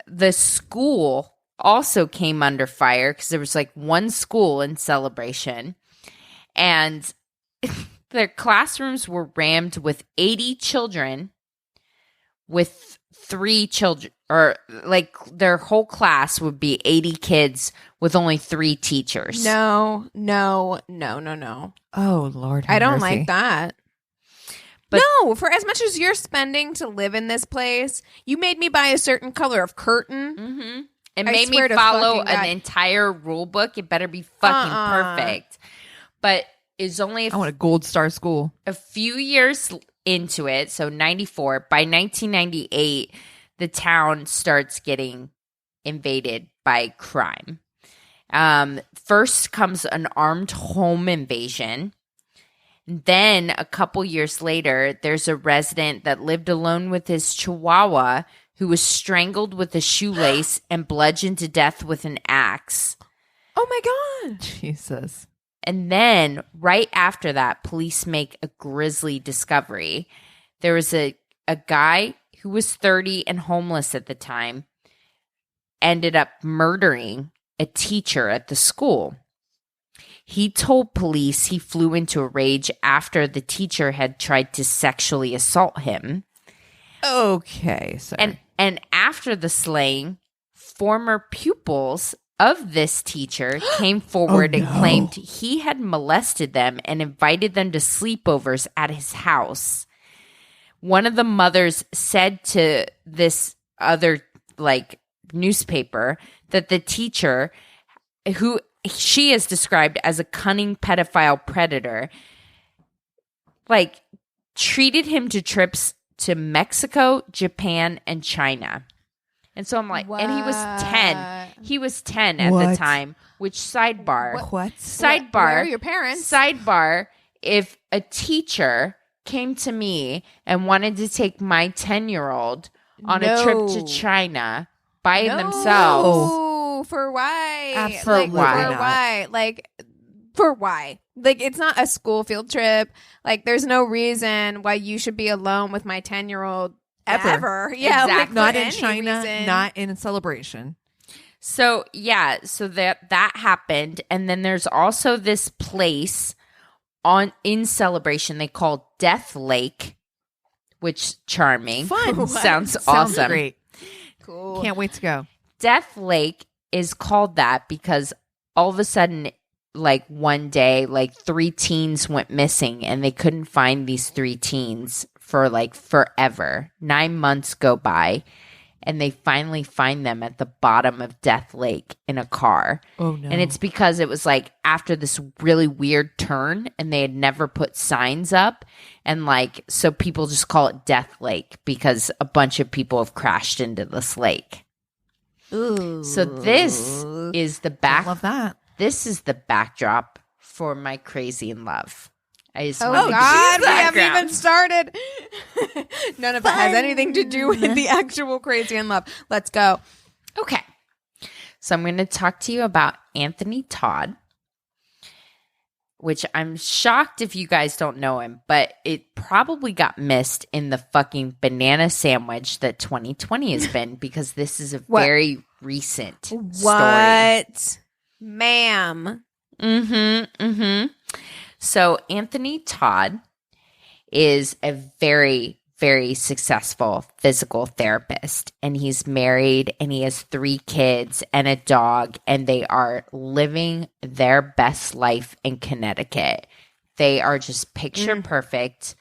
The school also came under fire because there was like one school in Celebration, and their classrooms were rammed with 80 children with 3 children, or like their whole class would be 80 kids with only 3 teachers. No. Oh Lord, I have don't mercy. like that. But- no, for as much as you're spending to live in this place, you made me buy a certain color of curtain. Mm-hmm. It I made me swear to follow fucking an God. entire rule book. It better be fucking perfect. But it's only I want a gold star school. a few years into it. So 94. By 1998, the town starts getting invaded by crime. First comes an armed home invasion. Then a couple years later, there's a resident that lived alone with his chihuahua who was strangled with a shoelace and bludgeoned to death with an axe. Oh my God. Jesus. And then right after that, police make a grisly discovery. There was a guy who was 30 and homeless at the time, ended up murdering a teacher at the school. He told police he flew into a rage after the teacher had tried to sexually assault him. Okay. Sorry. And after the slaying, former pupils of this teacher came forward and claimed he had molested them and invited them to sleepovers at his house. One of the mothers said to this other newspaper that the teacher, who she is described as a cunning pedophile predator, treated him to trips to Mexico, Japan, and China. And so I'm like, and he was 10. He was 10 at the time, which sidebar. What? Sidebar. Where are your parents? Sidebar, if a teacher came to me and wanted to take my 10-year-old on a trip to China by themselves. Oh, for why? Absolutely For why? For not. why? For why? It's not a school field trip. There's no reason why you should be alone with my 10-year-old ever. Yeah, Exactly. Not for in any China, reason. not in celebration. So that happened, and then there's also this place in Celebration they call Death Lake, which charming. Fun. Sounds Sounds awesome. great. Cool. Can't wait to go. Death Lake is called that because all of a sudden, one day, 3 teens went missing, and they couldn't find these 3 teens for forever. 9 months go by, and they finally find them at the bottom of Death Lake in a car. Oh, no. And it's because it was after this really weird turn, and they had never put signs up. And so people just call it Death Lake because a bunch of people have crashed into this lake. Ooh. So this is the I love that. This is the backdrop for my Crazy in Love. I just Oh wanted to God, give we you haven't background. even started. None of it has anything to do with the actual Crazy in Love. Let's go. Okay. So I'm going to talk to you about Anthony Todt, which I'm shocked if you guys don't know him, but it probably got missed in the fucking banana sandwich that 2020 has been because this is a very recent story. What, ma'am? So Anthony Todt is a very, very successful physical therapist, and he's married and he has 3 kids and a dog, and they are living their best life in Connecticut. They are just picture perfect,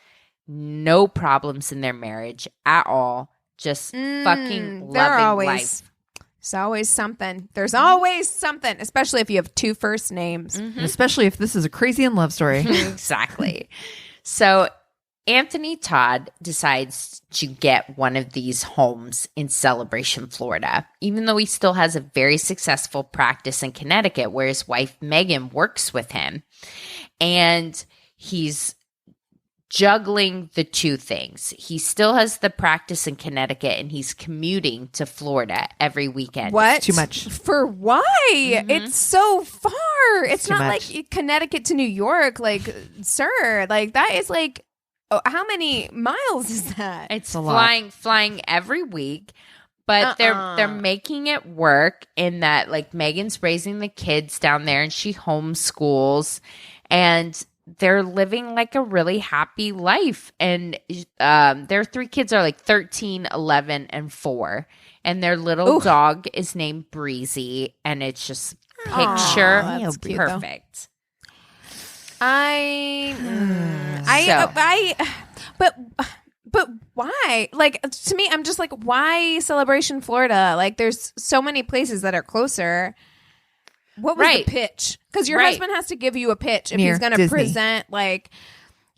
no problems in their marriage at all, just fucking loving life. There's always something. There's always something, especially if you have 2 first names. And especially if this is a Crazy in Love story. Exactly. So Anthony Todt decides to get one of these homes in Celebration, Florida, even though he still has a very successful practice in Connecticut where his wife Megan works with him. And he's juggling the 2 things. He still has the practice in Connecticut and he's commuting to Florida every weekend. What? Too much. For why? It's so far. It's too not much. like Connecticut to New York. Sir, that is how many miles is that? It's a lot. flying every week, but they're making it work in that Megan's raising the kids down there and she homeschools, and they're living a really happy life. And their 3 kids are 13, 11, and 4. And their little dog is named Breezy, and it's just picture that's cute, though. perfect. But why? To me, I'm just why Celebration, Florida? There's so many places that are closer. What was the pitch? Because your husband has to give you a pitch if Near he's going to Disney. present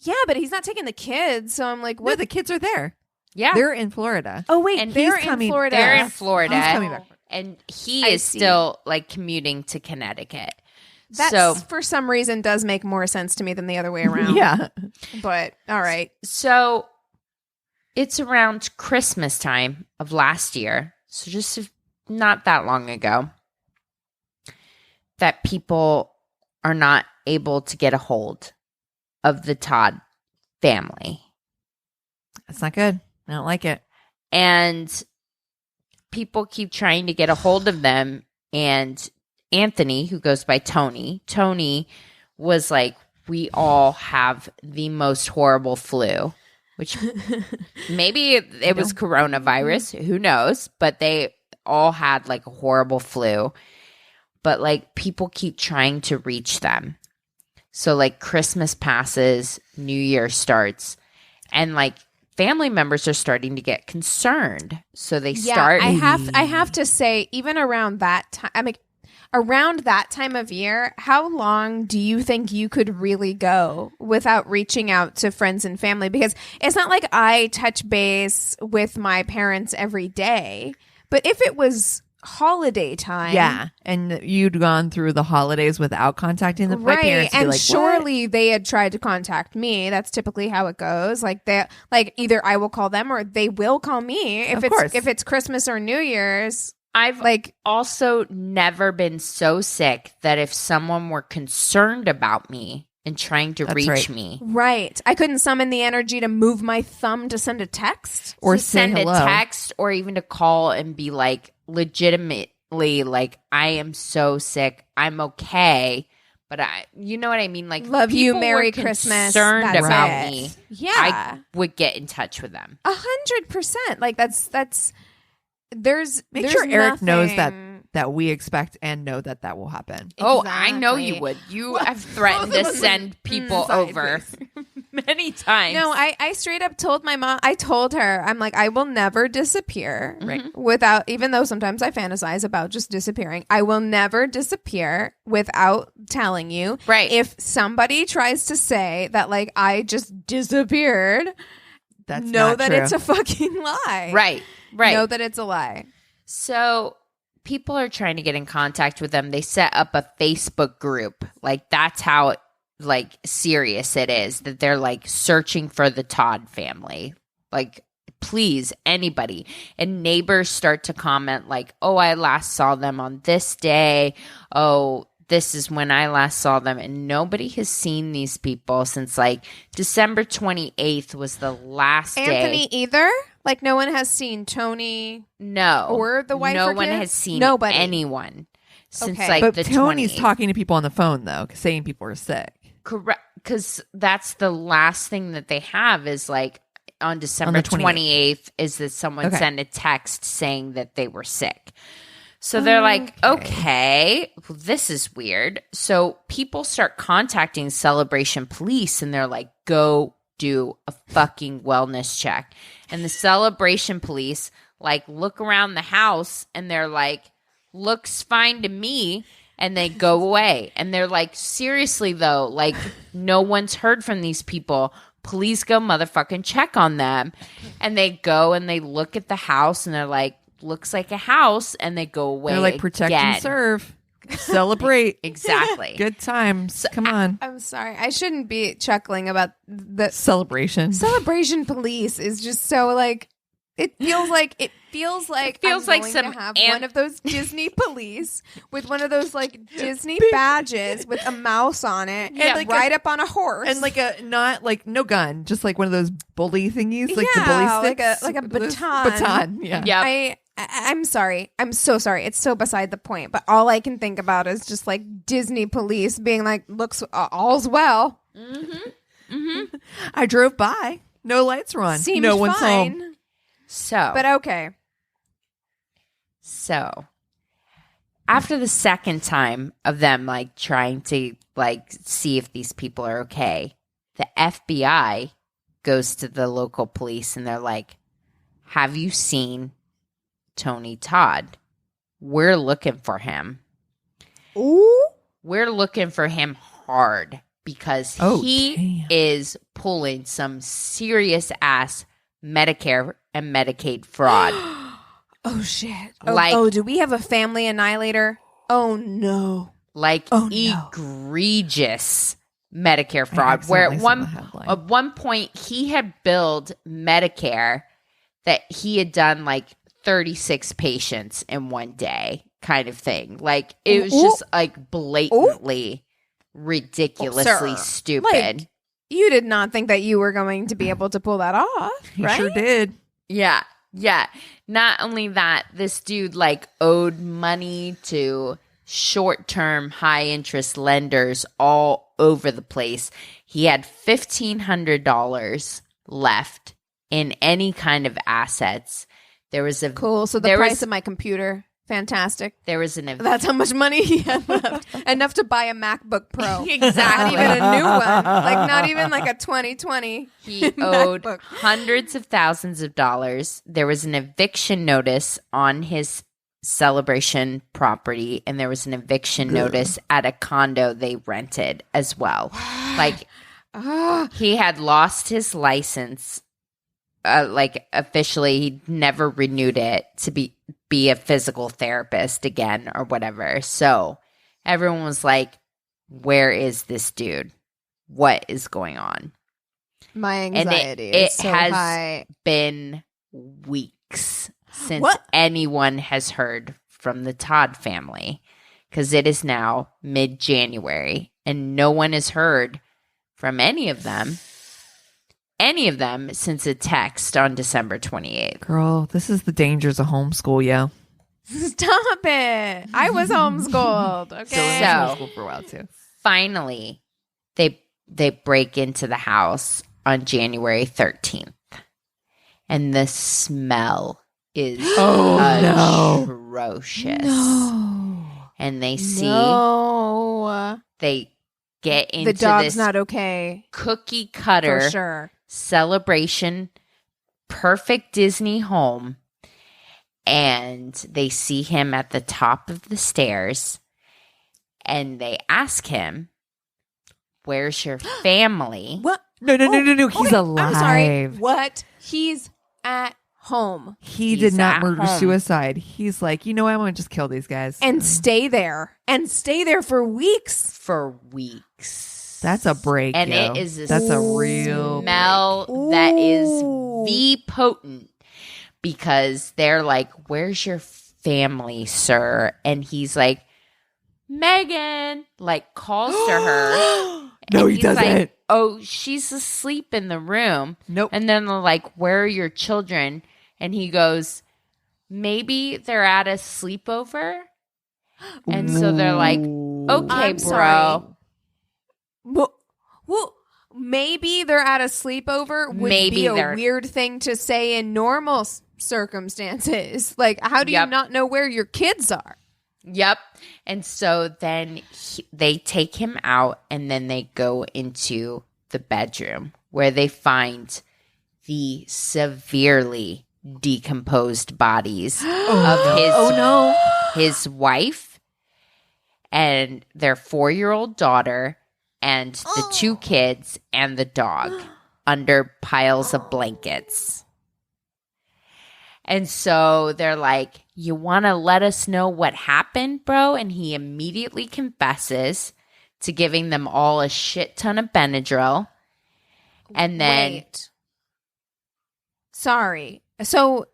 Yeah, but he's not taking the kids. So I'm like, No, what? the kids are there. Yeah. They're in Florida. Oh, wait. And they're he's in coming- Florida. They're in Florida. He's coming back. And he I is see. still like commuting to Connecticut. That So for some reason does make more sense to me than the other way around. Yeah. But all right. So it's around Christmas time of last year. So just not that long ago that people are not able to get a hold of the Todt family. That's not good. I don't like it. And people keep trying to get a hold of them. And Anthony, who goes by Tony was like, we all have the most horrible flu, which maybe it was coronavirus. Who knows? But they all had like a horrible flu. But like people keep trying to reach them. So like Christmas passes, New Year starts, and like family members are starting to get concerned. So they start. I have to say, even around that time, I mean, around that time of year, how long do you think you could really go without reaching out to friends and family? Because it's not like I touch base with my parents every day, but if it was holiday time, Yeah. And you'd gone through the holidays without contacting my right, parents. would be and like, surely they had tried to contact me. That's typically how it goes. Like they, like either I will call them or they will call me Of course. if it's Christmas or New Year's. I've Like, also never been so sick that if someone were concerned about me and trying to That's reach right. me, right, I couldn't summon the energy to move my thumb to send a text. or to say send hello. a text or even to call and be like legitimately like, I am so sick, I'm okay, but you know what I mean? Like, Love you, people Merry were Christmas. concerned That's about it. me. Yeah, I would get in touch with them. 100%. Like that's there's Make there's sure Eric knows nothing- that we expect and know that will happen. Oh, I know you Exactly. would. You have threatened to send people over many times. No, I straight up told my mom. I told her, I'm like, I will never disappear. Right. Without, even though sometimes I fantasize about just disappearing, I will never disappear without telling you. Right. If somebody tries to say that, like, I just disappeared, That's know not that true. it's a fucking lie. Right. Know that it's a lie. So people are trying to get in contact with them. They set up a Facebook group. Like that's how like serious it is that they're like searching for the Todt family. Like please, anybody. And neighbors start to comment like, oh, I last saw them on this day. Oh, this is when I last saw them. And nobody has seen these people since like December 28th was the last Anthony day. either? Like, no one has seen Tony. No. Or the wife No or one kids? has seen Nobody. anyone since Okay. like But the Tony's 20th. talking to people on the phone, though, saying people are sick. Correct. Because that's the last thing that they have is like on December 28th. 28th is that someone Okay. sent a text saying that they were sick. So they're like, okay, well, this is weird. So people start contacting Celebration Police and they're like, go do a fucking wellness check. And the Celebration Police like look around the house and they're like, looks fine to me. And they go away. And they're like, seriously though, like no one's heard from these people. Please go motherfucking check on them. And they go and they look at the house and they're like, looks like a house, and they go away. They're like, protect again. and serve. Celebrate. Exactly. Good times. Come on. I'm sorry. I shouldn't be chuckling about the Celebration. Celebration Police is just so like it feels like I'm like going some to have ant- one of those Disney police with one of those like Disney badges with a mouse on it and Yeah. like ride up on a horse And like a not like no gun, just like one of those bully thingies, like the Yeah, bully like a- sticks. like a Those- baton. Baton, yeah. Yep. I'm sorry. I'm so sorry. It's so beside the point. But all I can think about is just like Disney police being like, looks all's well. I drove by. No lights were on. Seemed no one's fine. home. So, But okay. so after the second time of them like trying to like see if these people are okay, the FBI goes to the local police and they're like, have you seen Tony Todt? We're looking for him. Ooh. We're looking for him hard. because Oh, he damn. is pulling some serious ass Medicare and Medicaid fraud. Oh, shit. Like- Do we have a family annihilator? Oh, no. Like Oh, no. egregious Medicare I fraud, where accidentally saw the headline. at one point he had billed Medicare that he had done like 36 patients in one day kind of thing. Like it was just like blatantly ridiculously Sir. stupid. Like, you did not think that you were going to be able to pull that off, He right? sure did. Yeah. Not only that, this dude like owed money to short-term high-interest lenders all over the place. He had $1,500 left in any kind of assets. There was a Cool. So the there price was- of my computer, fantastic. There was an That's how much money he had left. Enough to buy a MacBook Pro. Exactly. Not even a new one. Like not even like a 2020. He owed MacBook. hundreds of thousands of dollars. There was an eviction notice on his Celebration property, and there was an eviction notice at a condo they rented as well. Like he had lost his license. Like officially, he never renewed it to be a physical therapist again or whatever. So everyone was like, "Where is this dude? What is going on?" My And anxiety it is so has high. been weeks since What? anyone has heard from the Todd family, because it is now mid-January and no one has heard from any of them since a text on December 28th. Girl, this is the dangers of homeschool, yo. Stop it. I was homeschooled. Okay. So- homeschool for a while too. Finally, they break into the house on January 13th, and the smell is atrocious. No. And they see No. they get into The dog's this not okay. cookie cutter For sure. Celebration perfect Disney home, and they see him at the top of the stairs, and they ask him, "Where's your family?" What? No. He's okay, alive. I'm sorry. What? He's at home. He He's did not at murder home. suicide. He's like, you know what? I'm going to just kill these guys. And stay there. And stay there for weeks. For weeks. That's a break, And yo. it is a That's a real smell that is Ooh. the potent, because they're like, "Where's your family, sir?" And he's like, "Megan," like calls to her. No, And he he's doesn't. like, "Oh, she's asleep in the room." Nope. And then they're like, "Where are your children?" And he goes, "Maybe they're at a sleepover." And so they're like, "Okay, I'm bro." sorry. Well, maybe they're at a sleepover would Maybe be a they're- weird thing to say in normal circumstances. Like, how do you Yep. not know where your kids are? Yep. And so then they take him out, and then they go into the bedroom where they find the severely decomposed bodies of his wife and their 4-year-old daughter and the 2 kids and the dog under piles of blankets. And so they're like, "You want to let us know what happened, bro?" And he immediately confesses to giving them all a shit ton of Benadryl. And then, Wait. Sorry. So,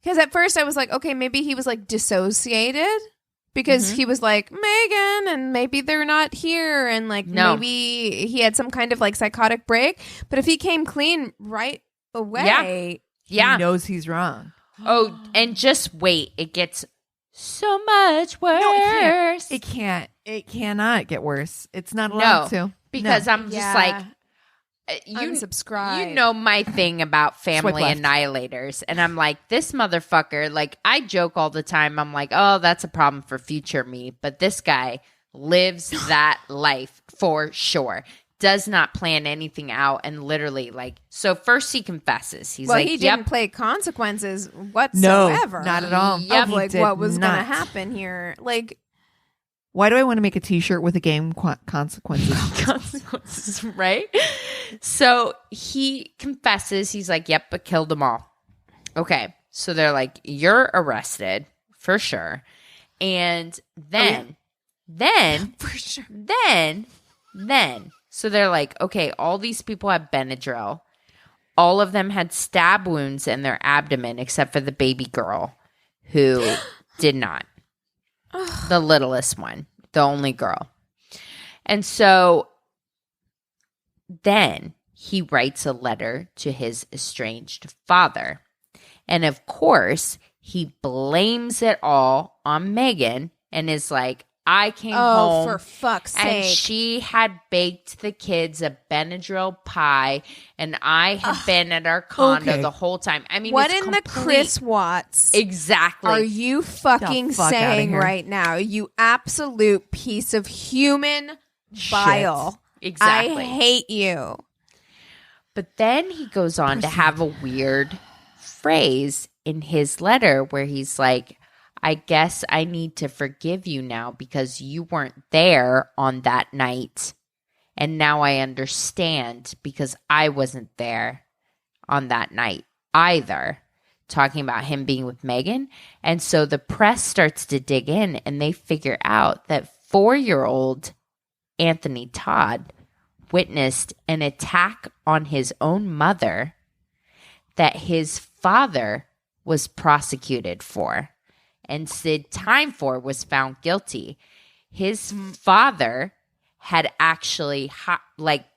because at first I was like, okay, maybe he was like dissociated because he was like, Megan, and maybe they're not here. And like, No. maybe he had some kind of like psychotic break. But if he came clean right away. yeah. He knows he's wrong. Oh, and just wait. It gets so much worse. No, it can't. It cannot get worse. It's not allowed to. Because No. I'm just like, unsubscribe. you know my thing about family left. annihilators. And I'm like, this motherfucker, like, I joke all the time. I'm like, oh, that's a problem for future me. But this guy lives that life for sure. Does not plan anything out, and literally, like, so first he confesses. He's well, like, he "Yep, didn't play consequences whatsoever. not at all. Yep. Of He like did what was going to not. happen here. Like, Why do I want to make a t-shirt with a game consequences? Consequences, right? So he confesses. He's like, yep, but killed them all. Okay. So they're like, you're arrested for sure. And then, For sure. then, so they're like, okay, all these people have Benadryl. All of them had stab wounds in their abdomen except for the baby girl who did not. The littlest one, the only girl. And so then he writes a letter to his estranged father. And of course, he blames it all on Megan and is like, I came home. For fuck's sake. And she had baked the kids a Benadryl pie, and I had been at our condo the whole time. I mean, what it's in the Kris Watts exactly are you fucking fuck saying here. right now? You absolute piece of human bile. Exactly. I hate you. But then he goes on to have a weird phrase in his letter where he's like, I guess I need to forgive you now because you weren't there on that night. And now I understand because I wasn't there on that night either. Talking about him being with Megan. And so the press starts to dig in and they figure out that 4-year-old Anthony Todt witnessed an attack on his own mother that his father was prosecuted for. And Sid Time4 was found guilty. His father had actually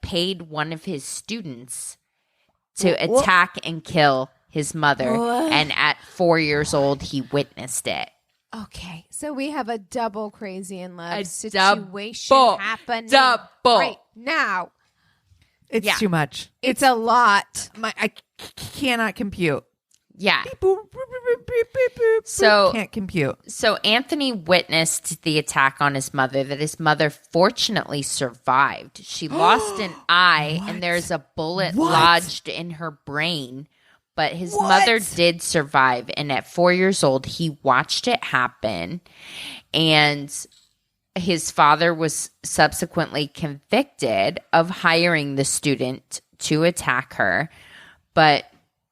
paid one of his students to attack and kill his mother. And at 4 years old, he witnessed it. Okay, so we have a double crazy in love A situation happening right now. It's too much. It's a lot. I cannot compute. Yeah. Beep, boop, boop, boop, boop, boop, boop, So can't compute. So Anthony witnessed the attack on his mother that his mother fortunately survived. She lost an eye and there's a bullet lodged in her brain, but his mother did survive. And at 4 years old, he watched it happen. And his father was subsequently convicted of hiring the student to attack her. But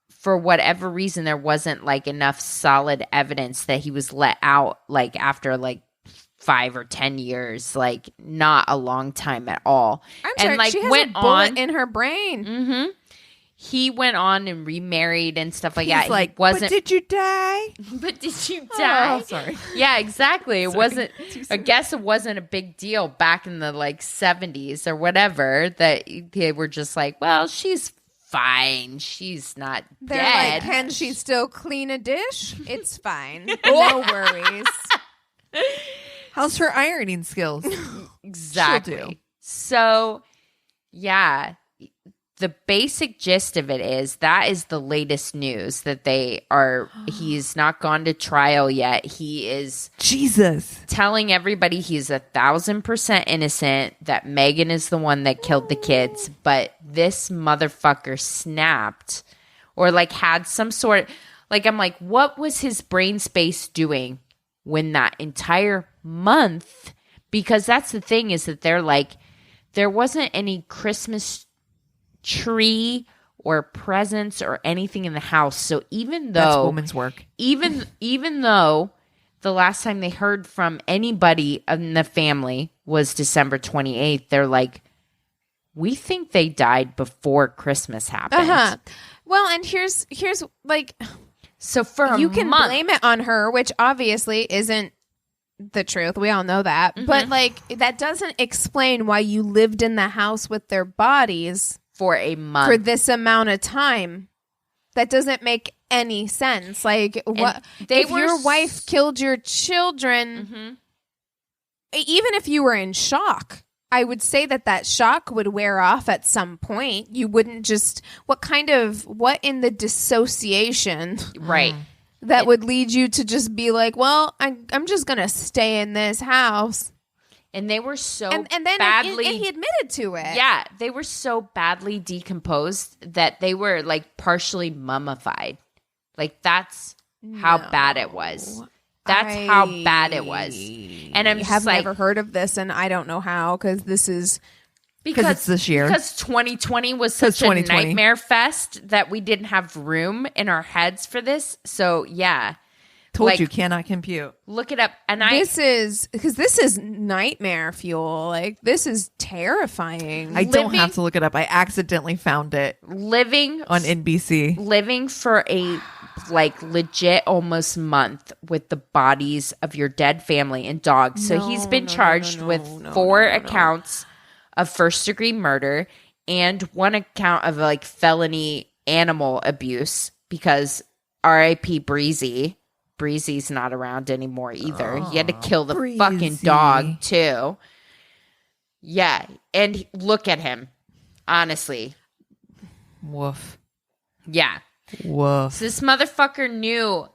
for whatever reason, there wasn't enough solid evidence that he was let out after 5 or 10 years, not a long time at all. I'm and sorry, she has went a bullet on in her brain. Mm-hmm. He went on and remarried and stuff like that. Like, wasn't. but did you die? But did you die? Oh, sorry. Yeah, exactly. It wasn't. I guess it wasn't a big deal back in the 70s or whatever that they were just like, well, she's fine. She's not They're dead. like, can she still clean a dish? It's fine. No worries. How's her ironing skills? Exactly. She'll do. So, yeah, the basic gist of it is that is the latest news that he's not gone to trial yet. He is Jesus telling everybody he's 1,000% innocent, that Megan is the one that killed the kids, but this motherfucker snapped or had some sort of, I'm like, what was his brain space doing when that entire month? Because that's the thing is that they're like, there wasn't any Christmas tree or presents or anything in the house. So even though that's woman's work, even though the last time they heard from anybody in the family was December 28th, they're like, we think they died before Christmas happened. Well, and here's so for you a can month, blame it on her, which obviously isn't the truth. We all know that. Mm-hmm. But that doesn't explain why you lived in the house with their bodies for a month for this amount of time. That doesn't make any sense. What if your wife killed your children? Even if you were in shock, I would say that shock would wear off at some point. You wouldn't just what in the dissociation right that would lead you to just be like, well, I'm just gonna stay in this house. And they were so and then badly he admitted to it. Yeah, they were so badly decomposed that they were partially mummified. That's how bad it was. That's how bad it was. And I'm I just have like, never heard of this, and I don't know how, because this is Because it's this year. Because 2020 was such a nightmare fest that we didn't have room in our heads for this. So, yeah. Told you, cannot compute. Look it up. And this is nightmare fuel. Like, this is terrifying. I don't have to look it up. I accidentally found it. Living on NBC. Living for a legit almost month with the bodies of your dead family and dogs. So he's been charged with 4 accounts of first-degree murder and 1 account of felony animal abuse, because R.I.P. Breezy. Breezy's not around anymore either. He had to kill the fucking dog too. Yeah, and look at him. Honestly. Woof. Yeah. Woof. So this motherfucker knew,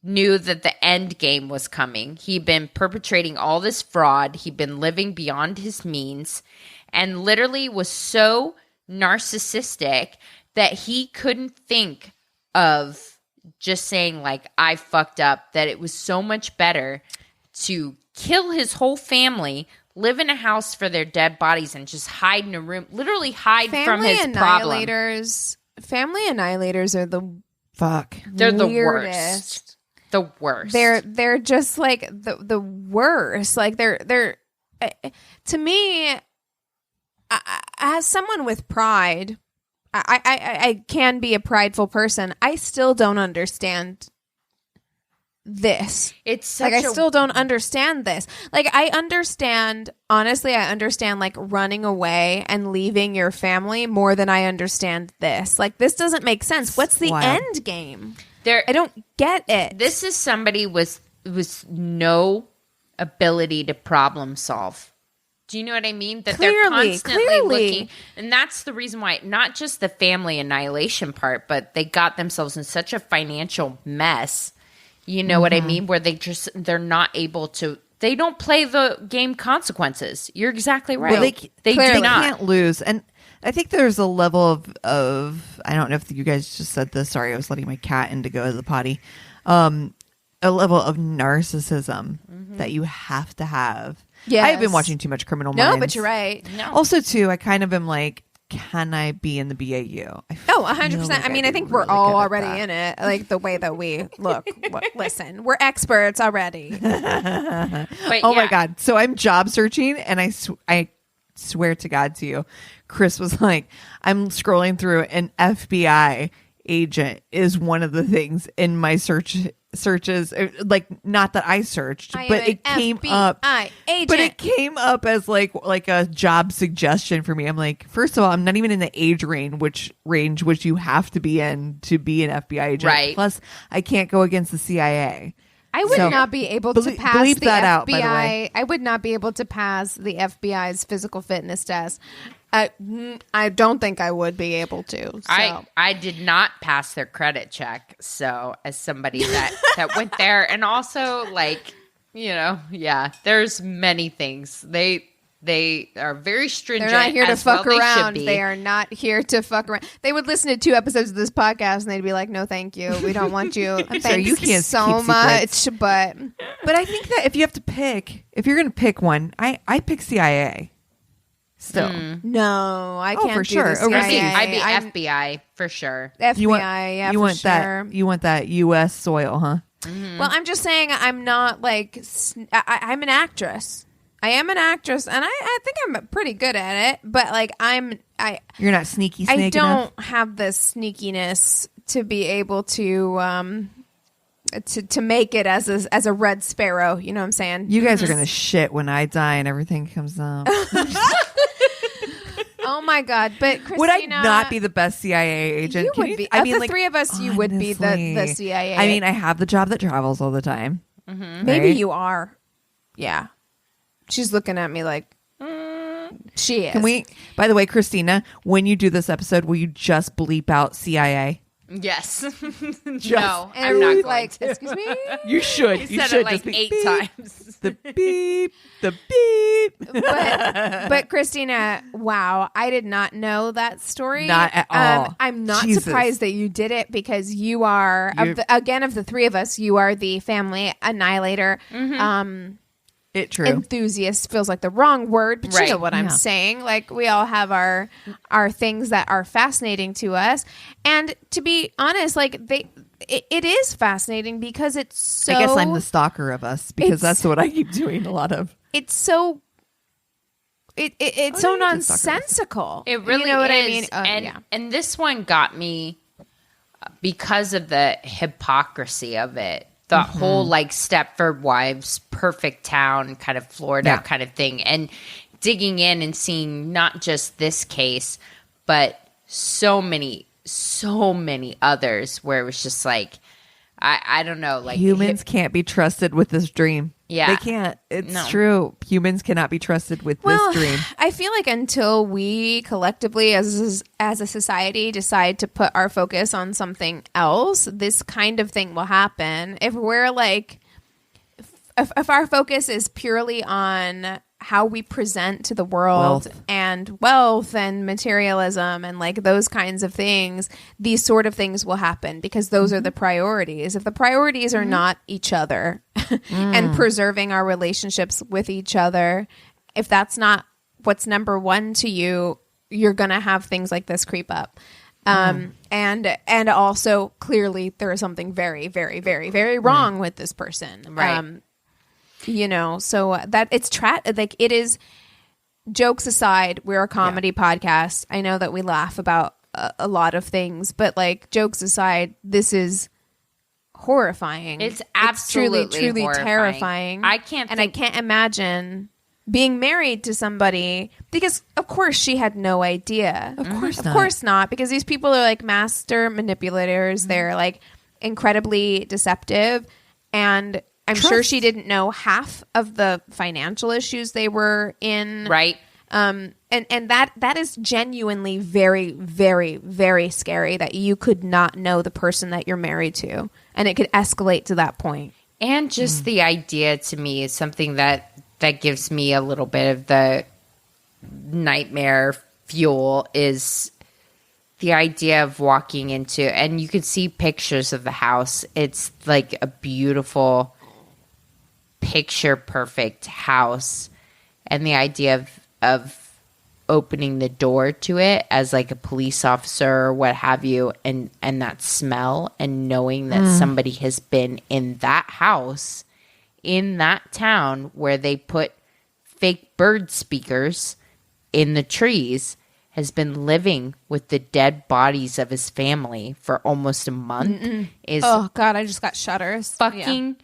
knew that the end game was coming. He'd been perpetrating all this fraud. He'd been living beyond his means, and literally was so narcissistic that he couldn't think of just saying, I fucked up, that it was so much better to kill his whole family, live in a house for their dead bodies, and just hide in a room, literally hide from his problem. Family annihilators are the They're the weirdest. The worst. They're just the worst. They're to me, as someone with pride, I can be a prideful person. I still don't understand this. It's such I still don't understand this. I understand, honestly, running away and leaving your family more than I understand this. This doesn't make sense. What's the end game? I don't get it. This is somebody with no ability to problem solve. Do you know what I mean? That they're constantly looking. And that's the reason why, not just the family annihilation part, but they got themselves in such a financial mess. You know what I mean? Where they're not able to, they don't play the game consequences. You're exactly right. Well, they do not. Can't lose. And I think there's a level of I don't know if you guys just said this. Sorry, I was letting my cat in to go to the potty. A level of narcissism that you have to have. Yes. I have been watching too much Criminal Minds. No, but you're right. No. Also, too, I kind of am can I be in the BAU? 100%. I mean, I think we're all already in it. The way that we look. Listen, we're experts already. But my God. So I'm job searching, and I swear to God to you, Kris was I'm scrolling through, an FBI agent is one of the things in my searches. Not that I searched, but it came up. Agent. But it came up as like a job suggestion for me. I'm first of all, I'm not even in the age range which you have to be in to be an FBI agent. Right. Plus, I can't go against the CIA. I would not be able to pass the FBI. Out, by the way. I would not be able to pass the FBI's physical fitness test. I don't think I would be able to. So. I did not pass their credit check. So as somebody that went there, and also there's many things. They are very stringent. They're not here to fuck around. They they are not here to fuck around. They would listen to 2 episodes of this podcast and they'd be like, "No, thank you. We don't want you. You can't so much." But I think that if you're going to pick one, I pick CIA. Still, no, I can't. For sure, do the CIA. I'd be FBI for sure. FBI, you want sure. that? You want that U.S. soil, huh? Mm-hmm. Well, I'm just saying, I'm not I'm an actress. I am an actress, and I think I'm pretty good at it. But you're not sneaky. I don't enough? have the sneakiness to be able to make it as a red sparrow. You know what I'm saying? You guys are gonna shit when I die and everything comes up. Oh my God! But Christina, would I not be the best CIA agent? You would be. Of the 3 of us, you would be the CIA. I mean, I have the job that travels all the time. Mm-hmm. Maybe you are. Yeah. She's looking at me she is. Can we? By the way, Christina, when you do this episode, will you just bleep out CIA? Yes. And No, I'm not everyone's going like, to. excuse me? You should. He You said should it like just be 8 beep, times. The beep. The beep. But Christina, wow, I did not know that story. Not at all. I'm not Jesus. surprised that you did it because you are of the three of us, you are the family annihilator. True. Enthusiast feels like the wrong word, but you Right. know what I'm Yeah. saying. Like we all have our things that are fascinating to us, and to be honest, like it is fascinating because it's so. I guess I'm the stalker of us because It's- that's what I keep doing a lot of. It's so. It's so you're just talking about nonsensical. It really you know what is. I mean? And this one got me because of the hypocrisy of it. The whole like Stepford Wives, perfect town, kind of Florida kind of thing. And digging in and seeing not just this case, but so many others where it was just like, I don't know, like Humans can't be trusted with this dream. Yeah. They can't. It's No. true. Humans cannot be trusted with this dream. I feel like until we collectively as a society decide to put our focus on something else, this kind of thing will happen. If we're like, if our focus is purely on how we present to the world and wealth and materialism and like those kinds of things, these sort of things will happen because those are the priorities. If the priorities are not each other and preserving our relationships with each other, if that's not what's number one to you, you're going to have things like this creep up. And also clearly there is something very, very, very, very wrong with this person. Right. You know, so that it's like it is. Jokes aside, we're a comedy podcast. I know that we laugh about a lot of things, but like jokes aside, this is horrifying. It's absolutely truly horrifying. terrifying. I can't imagine being married to somebody because of course she had no idea. Of course Of not. course not, because these people are like master manipulators. They're like incredibly deceptive, and I'm sure she didn't know half of the financial issues they were in. right. And that is genuinely very, very, very scary that you could not know the person that you're married to, and it could escalate to that point. And just the idea to me is something that gives me a little bit of the nightmare fuel is the idea of walking into, and you could see pictures of the house. It's like a beautiful, picture perfect house, and the idea of opening the door to it as like a police officer or what have you, and that smell and knowing that somebody has been in that house in that town where they put fake bird speakers in the trees, has been living with the dead bodies of his family for almost a month is Oh God, I just got shudders. fucking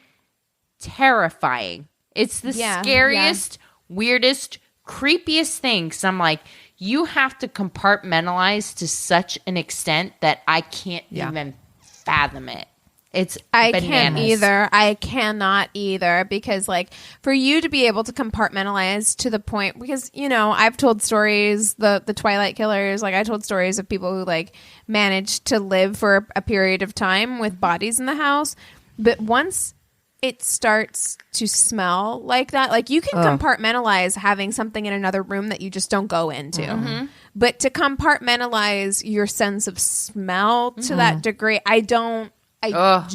terrifying. It's the scariest, weirdest, creepiest thing. Because I'm like, you have to compartmentalize to such an extent that I can't even fathom it. It's I bananas. can't either. I cannot either, because like for you to be able to compartmentalize to the point, because you know I've told stories, the Twilight killers, like I told stories of people who like managed to live for a period of time with bodies in the house, but once it starts to smell like that, like you can compartmentalize having something in another room that you just don't go into, but to compartmentalize your sense of smell to that degree, I don't. You've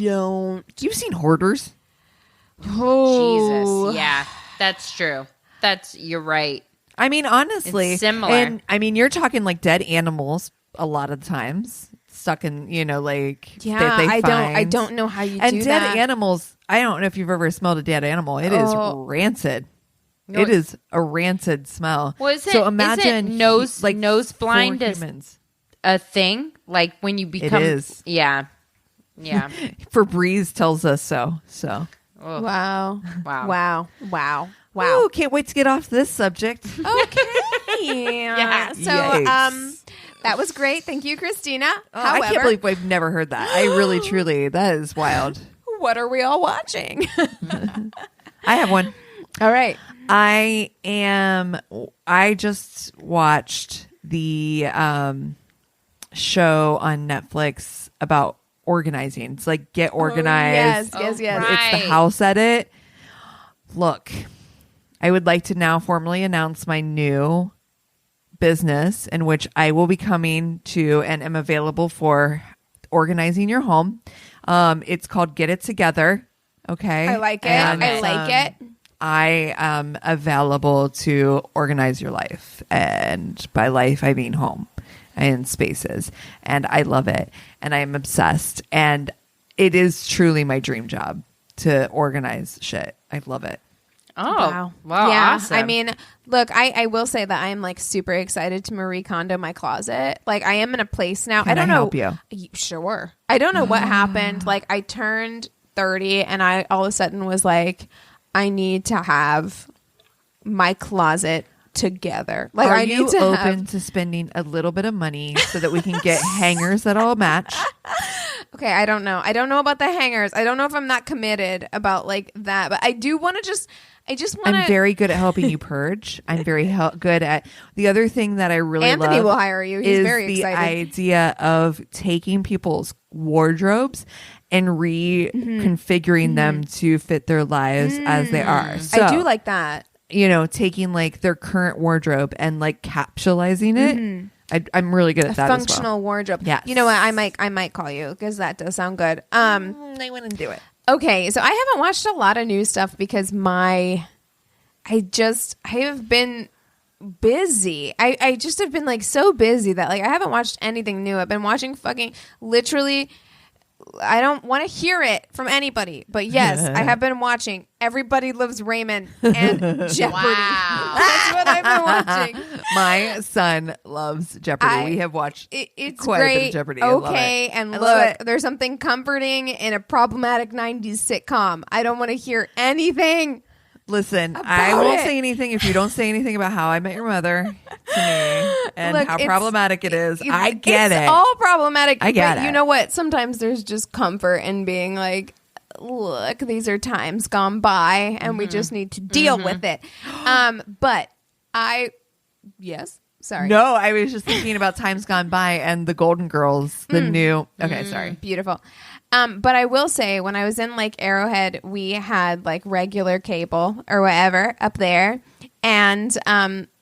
seen Hoarders? Oh, Jesus. Yeah, that's true. You're right. I mean, honestly, It's similar. And I mean, you're talking like dead animals a lot of times, stuck in, you know, like yeah. that they I find. don't know how you And do dead that. animals. I don't know if you've ever smelled a dead animal. It is rancid. It is a rancid smell. Well, isn't- so imagine isn't nose blind for is- humans. A thing like when you become. It is. Yeah. Yeah. Febreze tells us so. So. Ugh. Wow. Wow. Wow. Ooh, can't wait to get off this subject. Okay. Yeah. So, Yikes. that was great. Thank you, Christina. Oh, However, I can't believe I've never heard that. I really, truly, that is wild. what are we all watching? I have one. All right. I just watched the show on Netflix about organizing. It's like Get Organized. Yes. It's the house edit. Look, I would like to now formally announce my new business in which I will be coming to and am available for organizing your home. It's called Get It Together. Okay. I like it. And, I like it. I am available to organize your life. And by life, I mean home and spaces. And I love it. And I am obsessed. And it is truly my dream job to organize shit. I love it. Oh, wow. Yeah. Awesome. I mean, look, I will say that I am like super excited to Marie Kondo my closet. Like I am in a place now. Can I don't I know. help you? Sure. I don't know what happened. Like I turned 30 and I all of a sudden was like, I need to have my closet together. Like, Are I you need to open have... to spending a little bit of money so that we can get hangers that all match? Okay, I don't know. I don't know about the hangers. I don't know if I'm not committed about like that, but I do want to I just want to. I'm very good at helping you purge. I'm very good at the other thing that I really Anthony love will hire you. He's is very the excited. idea of taking people's wardrobes and reconfiguring them to fit their lives as they are. So, I do like that. you know, taking like their current wardrobe and like capsulizing it. I'm really good at that Functional as well. wardrobe. Yes. You know what? I might call you because that does sound good. I wouldn't do it. Okay, so I haven't watched a lot of new stuff because I have been busy. I just have been like so busy that like I haven't watched anything new. I've been watching fucking literally. I don't want to hear it from anybody, but yes, I have been watching Everybody Loves Raymond and Jeopardy. Wow. That's what I've been watching. My son loves Jeopardy. We have watched It's quite great. a bit of Jeopardy. I love Okay, it. and I love look, it. there's something comforting in a problematic 90s sitcom. I don't want to hear anything. Listen, I about won't it. say anything if you don't say anything about How I Met Your Mother to me and Look, how it's- problematic it is. I get it's it. all problematic. I get but it. You know what? Sometimes there's just comfort in being like, look, these are times gone by and we just need to deal with it. But yes, sorry. No, I was just thinking about Times Gone By and the Golden Girls, the new. Okay, sorry. Beautiful. But I will say when I was in like Arrowhead, we had like regular cable or whatever up there. And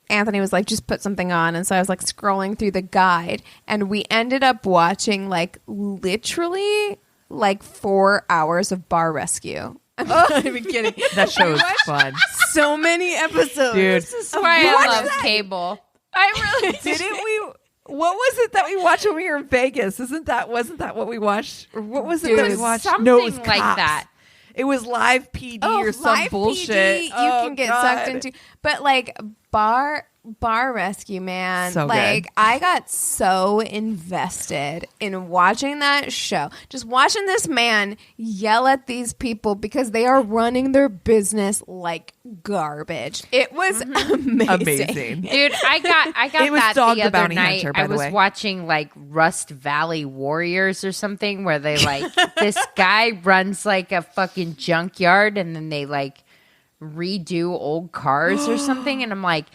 Anthony was like, just put something on. And so I was like scrolling through the guide and we ended up watching like literally like 4 hours of Bar Rescue. I'm not even kidding. That show is fun. So many episodes. Dude. This is why I love cable. I really Didn't we? What was it that we watched when we were in Vegas? Wasn't that what we watched? Or what was it It that we was watched? something No, it was like Cops. that. It was Live PD or some live bullshit. PD, you Oh, can get God. sucked into. But like Bar Rescue, man. So like good. I got so invested in watching that show. Just watching this man yell at these people because they are running their business like garbage. It was amazing. Dude, I got It was that Dog the the other Bounty night. Hunter, by I the was way. watching like Rust Valley Warriors or something where they like this guy runs like a fucking junkyard and then they like redo old cars or something, and I'm like,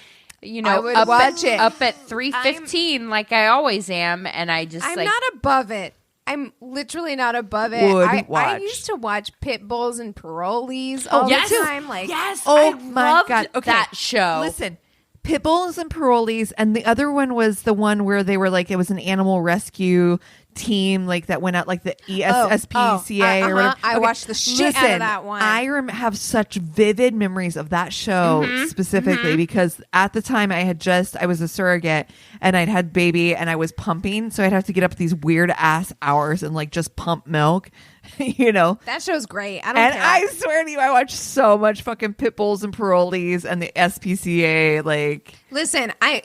you know, I would watch it. up at 3:15 like I always am, and I just I'm like not above it. I'm literally not above it. Would I watch. used to watch Pit Bulls and Parolees all yes. the time. Like, yes, Oh I my loved God. Okay. that show. Listen, Pitbulls and Parolees, and the other one was the one where they were like, it was an animal rescue team like that went out like the SPCA or whatever. I watched the shit out of that one. I have such vivid memories of that show specifically because at the time I was a surrogate and I'd had baby and I was pumping, so I'd have to get up at these weird ass hours and like just pump milk, you know. That show's great. I don't And care. I swear to you, I watched so much fucking Pitbulls and Parolees and the SPCA. Like, Listen, I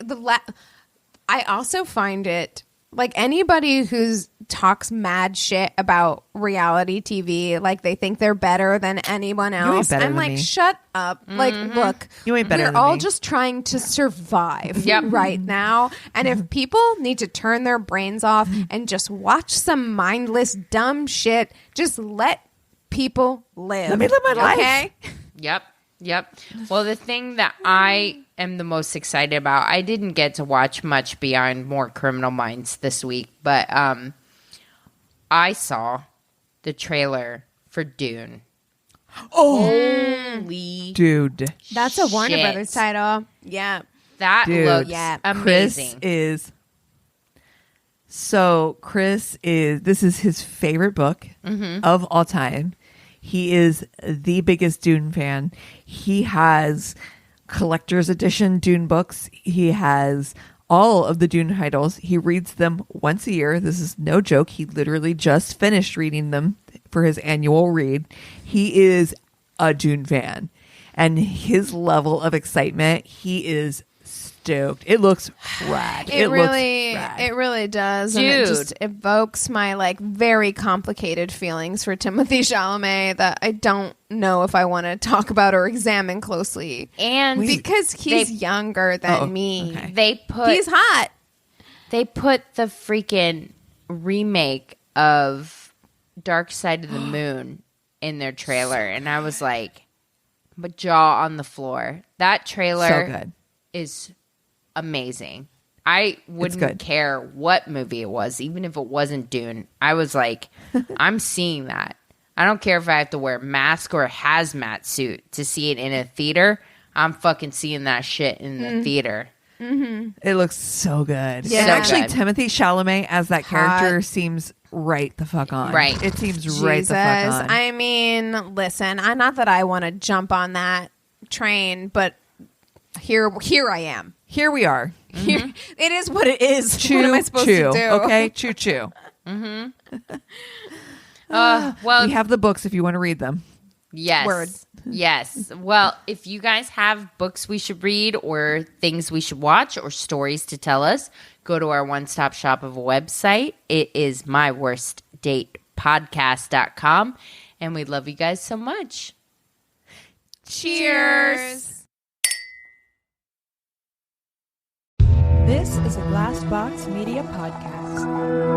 also find it like anybody who's talks mad shit about reality TV, like they think they're better than anyone ain't else. better I'm than like, me. shut up. Like, look, You ain't better we're than all me. just trying to survive Yep. right now. And if people need to turn their brains off and just watch some mindless, dumb shit, just let people live. Let me live my life. Okay? Yep. Yep. Well, the thing that I am the most excited about, I didn't get to watch much beyond More Criminal Minds this week, but I saw the trailer for Dune. Holy Dude. That's a Warner shit. Brothers title. Yeah. That Dude. looks Yeah. amazing. This is his favorite book of all time. He is the biggest Dune fan. He has collector's edition Dune books. He has all of the Dune titles. He reads them once a year. This is no joke. He literally just finished reading them for his annual read. He is a Dune fan. And his level of excitement, he is stoked. It looks rad. It really looks rad. it really does. And it just evokes my like very complicated feelings for Timothy Chalamet that I don't know if I want to talk about or examine closely. And Because he's younger than me. okay. He's hot. They put the freaking remake of Dark Side of the Moon in their trailer, and I was like, my jaw on the floor. That trailer So good. is amazing. I wouldn't good. care what movie it was, even if it wasn't Dune. I was like, I'm seeing that. I don't care if I have to wear a mask or a hazmat suit to see it in a theater. I'm fucking seeing that shit in the theater. It looks so good. Yeah. And So actually, good. Timothy Chalamet as that character Hot. seems right the fuck on. Right. It seems Jesus. right the fuck on. I mean, listen, not that I want to jump on that train, but here I am. Here we are. Here, it is what it is. Choo, What am I supposed choo. to do? Okay, choo choo. Well, We have the books if you want to read them. yes. Word. Yes. Well, if you guys have books we should read or things we should watch or stories to tell us, go to our one-stop shop of a website. It is myworstdatepodcast.com. And we love you guys so much. Cheers. This is a Glass Box Media Podcast.